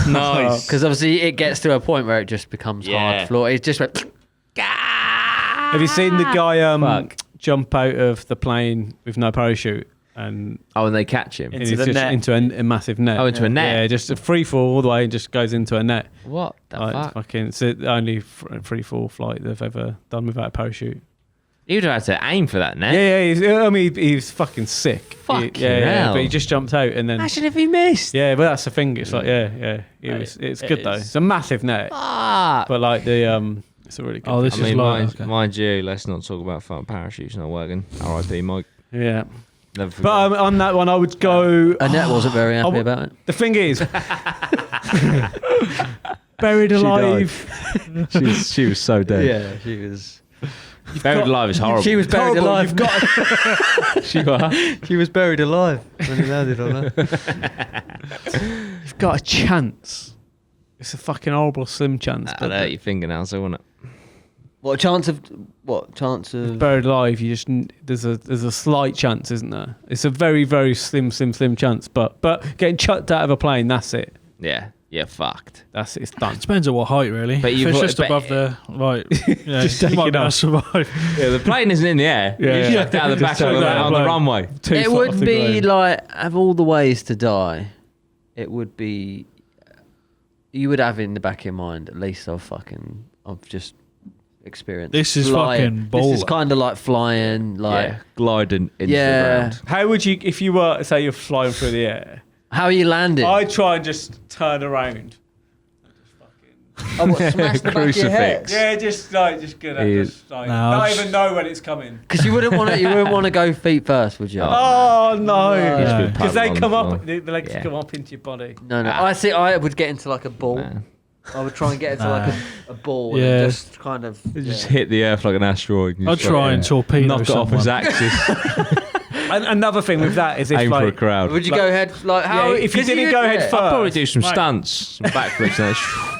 Nice. Because obviously it gets to a point where it just becomes Yeah. hard floor. It just went. Have you seen the guy Fuck. jump out of the plane with no parachute and Oh, and they catch him. Into he's the just net. into a massive net? Oh, into a net. Yeah, just a free fall all the way and just goes into a net. What the Like, fuck? fucking, it's the only free fall flight they've ever done without a parachute. You'd have to aim for that net. Yeah, I mean, he's fucking sick. Fucking yeah, hell. but he just jumped out and then. Imagine if he missed. Yeah, but that's the thing. It's like, it's it good though. is. It's a massive net, Fuck. but like it's a really good. Oh, this I is mean, like. mind you, let's not talk about fucking parachutes not working. R.I.P. Mike. yeah. Never forget. But on that one, I would go. Annette wasn't very happy about it. The thing is, buried alive. she was so dead. Yeah, she was. Buried alive is horrible. She was buried Horrible, alive. you've got- She was. She was buried alive when he landed on her. You've got a chance. It's a fucking horrible slim chance. That'd hurt your fingernails, wouldn't it? What chance of? Buried alive, there's a slight chance, isn't there? It's a very very slim chance. But getting chucked out of a plane, that's it. Yeah. you're fucked. It's done. It depends on what height, really. But if you've it's got- just but- above the right, yeah, Just you take might it be able to off. survive. Yeah, the plane isn't in the air. Yeah, You're yeah. chucked out the back Just of take the that on the plane. runway. 2 It foot would off the be ground. like, of all the ways to die, it would be, you would have in the back of your mind, at least I've just experienced. This is flying. fucking This is baller. kind of like flying, like, Yeah, gliding into Yeah. the ground. How would you, if you were, say, you're flying through the air? how you landed. I'd try and just turn around. Oh, what, smash the back of your head? Crucifix. Yeah, just gonna Yeah. just like No, not I'd just- even know when it's coming. Because you wouldn't want to go feet first, would you? Oh no! No. Because they come Paddle on up, the legs Yeah. come up into your body. No. I see. I would get into like a ball. Man. I would try and get into like a ball Yeah. and just kind of. It just yeah. hit the earth like an asteroid. I'd try and torpedo knock it off someone. his axis. And another thing with that is if Aim for a like, crowd. Would you go head like how? yeah, if you 'cause didn't go head I'd first, probably do some Right. stunts, some backflips.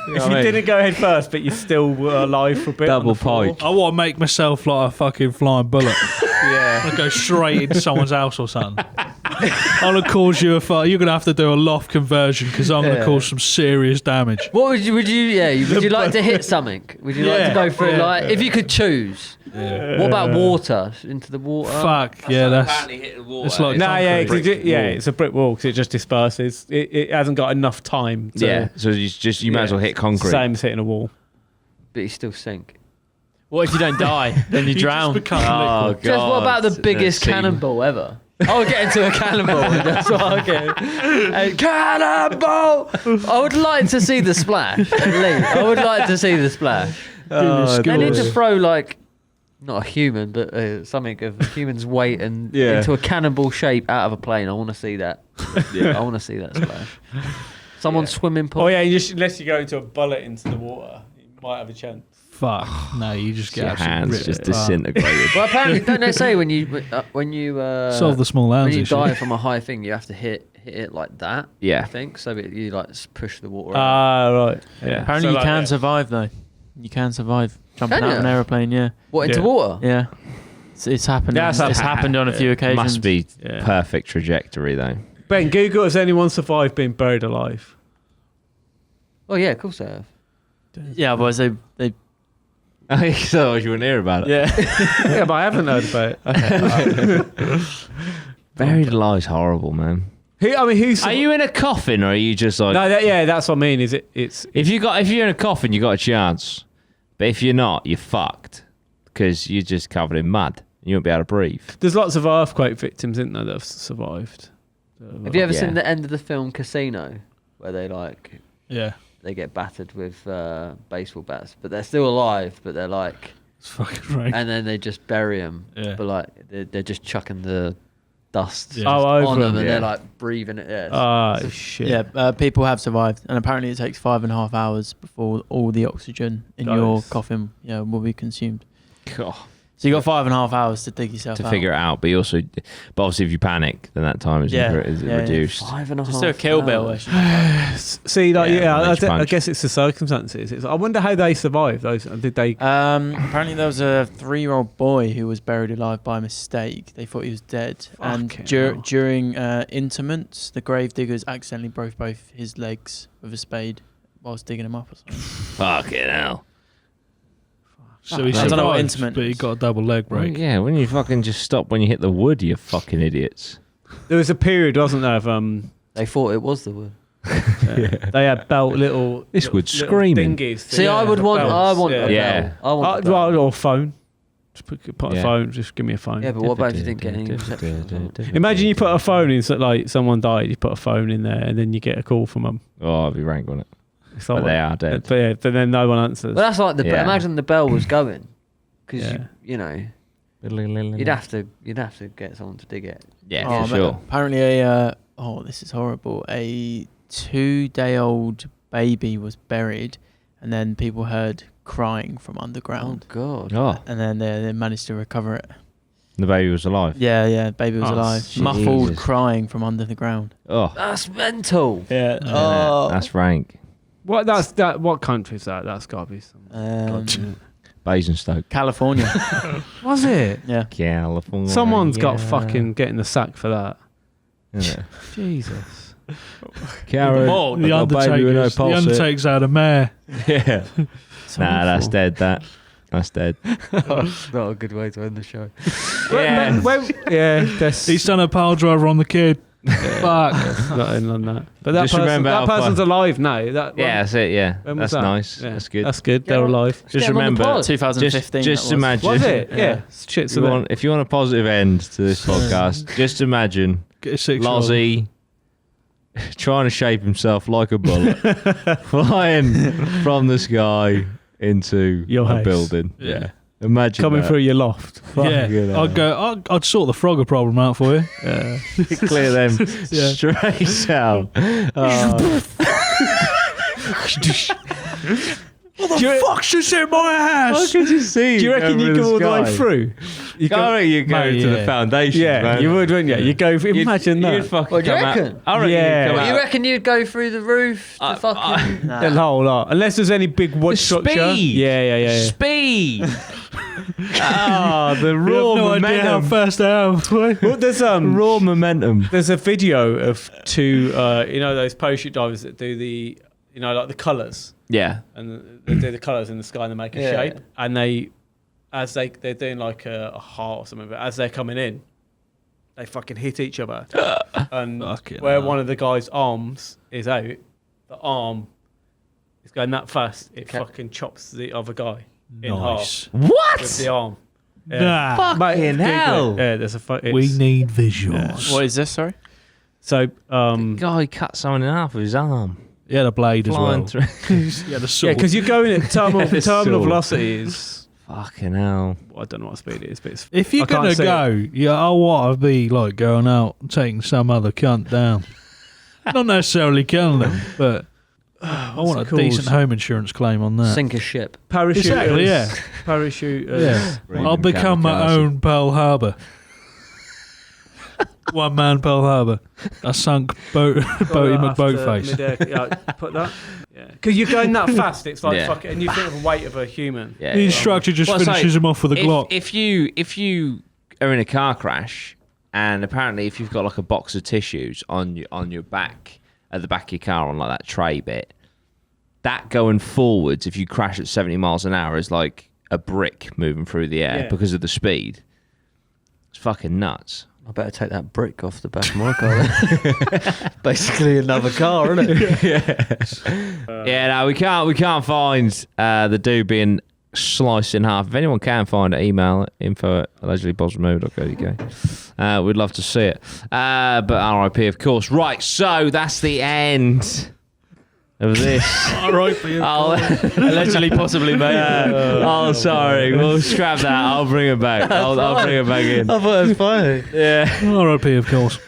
And if you didn't go head first, but you still were alive for a bit, Double on the floor. pike. I want to make myself like a fucking flying bullet. Yeah. I'd go straight into someone's house or something. I'm gonna cause you a fire. You're gonna have to do a loft conversion because I'm gonna Yeah. cause some serious damage. What would you? Would you like to hit something? Would you like Yeah, to go for it? yeah. Like, if you could choose. What about water? Into the water? Fuck yeah, that's hit the water. it's like No, yeah, concrete. 'cause it's a brick wall because it just disperses. It hasn't got enough time. To, Yeah, so you might as well hit concrete. Same as hitting a wall. But you still sink. What if you don't die? Then you You drown. just become Oh liquid. Just what about the God. biggest Scene. cannonball ever? I would get into a cannonball. That's what I get. A cannonball! I would like to see the splash. At least. I would like to see the splash. They need to throw like, not a human, but something of a human's weight and Yeah. into a cannonball shape out of a plane. I want to see that. I want to see that splash. Someone's swimming pool. Oh yeah, unless you go into a bullet into the water, you might have a chance. Fuck. No, you just get Your absolutely hands ripped just apart. disintegrated. Well, apparently, don't they say when you Solve the small when arms you issue. die from a high thing, you have to hit it like that? I Yeah. think so. That you like push the water. out. Ah, right. Yeah. Apparently, So you like can that. survive though. You can survive jumping Can out of an you? aeroplane. Yeah, What into yeah. water? yeah. It's happened. Yeah, It's that's happened on a few occasions. Must be Yeah. perfect trajectory though. Ben, Google, has anyone survived being buried alive? Oh yeah, of course I have. Yeah, otherwise they So you wouldn't hear about it. yeah. Yeah, but I haven't heard about it. Buried alive is horrible, man. Who's? Are you in a coffin or are you just like? No, that's what I mean. Is it? It's If you're in a coffin, you got a chance. But if you're not, you're fucked because you're just covered in mud. You won't be able to breathe. there's lots of earthquake victims, isn't there, that have survived? Have you ever Yeah. seen the end of the film Casino, where they Yeah, they get battered with baseball bats, but they're still alive, but they're like, it's fucking right. and then they just bury them, Yeah. but like they're just chucking the dust Yeah. Oh, on over them, them, and yeah. they're like breathing it. Yeah, Ah, shit. Yeah, people have survived, and apparently it takes 5.5 hours before all the oxygen in your Goes. coffin, will be consumed. God. So you got 5.5 hours to dig yourself To out. figure it out, but you also, but obviously, if you panic, then that time is, Yeah. is Yeah, yeah. reduced. 5.5 Just do a kill bill. hours. See, like, Yeah, I punch, punch. guess it's the circumstances. I wonder how they survived. Those did they? Apparently there was a 3-year-old boy who was buried alive by mistake. They thought he was dead, and Fucking hell. during interments, the grave diggers accidentally broke both his legs with a spade whilst digging him up or something. Fucking hell. So he I don't know what survived, intimate but he is. got a double leg break. Yeah, when you fucking just stop when you hit the wood, you fucking idiots. There was a period, wasn't there, of They thought it was the wood. they had little. This little- wood's little screaming. Dinghies. See, I would want. I want. A Yeah. bell. I want. a bell. Well, or phone. Just put a Yeah. phone. Just give me a phone. Yeah, but what about if you didn't get any reception? Imagine you put a phone in, so like someone died, you put a phone in there, and then you get a call from them. Oh, I'd be rank on it. It's But like, they are dead. But yeah, but then no one answers. Well, that's like the. Yeah. Imagine the bell was going, because Yeah. you know you'd have to get someone to dig it. Yeah, Oh, for man, sure. Apparently this is horrible. A 2-day-old baby was buried, and then people heard crying from Oh underground, God. Oh, and then they managed to recover it. the baby was alive. Yeah, baby was Oh, alive, Jesus. muffled crying from under the ground. Oh, That's mental. Yeah. Oh. that's rank. What? What country is that? That's got to be some. Basingstoke. California. Was it? Yeah. California. Someone's got fucking getting the sack for that. Yeah. Jesus. Karen, More. I got a baby with no The pulse. Undertaker's had a mare. Yeah. Nah, that's dead. That's dead. Not a good way to end the show. Yeah. He's done a pile driver on the kid. Fuck. Not in on that. But that, Just remember that how person's fun- alive now. That Yeah, that's it. Yeah, When was that's that? nice. Yeah. That's good. That's good. They're alive. Just Get 'em on the remember, pod. 2015. Just that was. imagine. Was it? Yeah. Shit. If you want, if you want a positive end to this podcast, just imagine Get a 6-year-old. Lozzie trying to shape himself like a bullet, flying from the sky into Your a house. building. Yeah. Yeah. Imagine coming that. through your loft. Yeah, I'd sort the Frogger problem out for you. Yeah. Clear them Yeah. straight out. What the fuck's just in my How house? could you see? Do you reckon you go all the way sky? through? You I reckon you go Mate, to the yeah. foundation. Yeah, man. you would, wouldn't you? You go. Imagine You'd that. fucking What do you come out- reckon? I reckon Yeah. you'd come What, you out- reckon you'd go through the roof to fucking... Nah. The whole lot. Unless there's any big wood The structure. speed. Yeah. Speed. Ah, the You raw have no idea how momentum. fast I am. boy. Well, there's Raw momentum. There's a video of two, those parachute divers that do the, like the colours, Yeah. and they do the colours in the sky and they make a Yeah. shape, and they're doing like a heart or something, but as they're coming in, they fucking hit each other, and Fucking where hell. one of the guy's arms is out, the arm is going that fast, it fucking chops the other guy in Nice. half with What? the arm. Yeah. Nah. Mate, Fucking Google it. hell. Yeah, there's a. We need visuals. What is this? Sorry. So Guy cut someone in half with his arm. He had a blade as Flying well. through. He had a sword. yeah, because you're going at terminal It's terminal sword. velocity is. Fucking hell. I don't know what speed it is, but it's. If you're I can't gonna see go, I want to be like going out and taking some other cunt down. Not necessarily killing them, but I want a it called? decent home insurance claim on that. Sink a ship. Parachuters. Exactly, yeah. Parachuters. Yeah, Breathing I'll become my kamikaze. own Pearl Harbor. One man Pearl Harbor. I sunk Boaty McBoatface. Put that. Yeah, because you're going that fast. It's like Yeah. fucking, and you think of the weight of a human. Yeah. The instructor just Well, it's finishes like, him off with a Glock. If you are in a car crash, and apparently if you've got like a box of tissues on your back, at the back of your car on like that tray bit, that going forwards, if you crash at 70 miles an hour, is like a brick moving through the air Yeah. because of the speed. It's fucking nuts. I better take that brick off the back of my car. then. Basically another car, isn't it? Yeah, no, we can't find the dude being sliced in half. If anyone can find it, email it, info@allegedlybossremoved.co.uk. We'd love to see it. But RIP, of course. Right, so that's the end of this. Allegedly, possibly, mate. Oh, sorry. We'll scrap that. I'll bring it back. I'll bring it back in. I thought it was funny. Yeah. R.I.P. of course.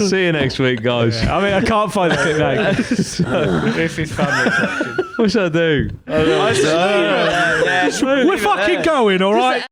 See you next week, guys. I mean, I can't find the clip now. This is family section. What should I do? We're fucking going, all right?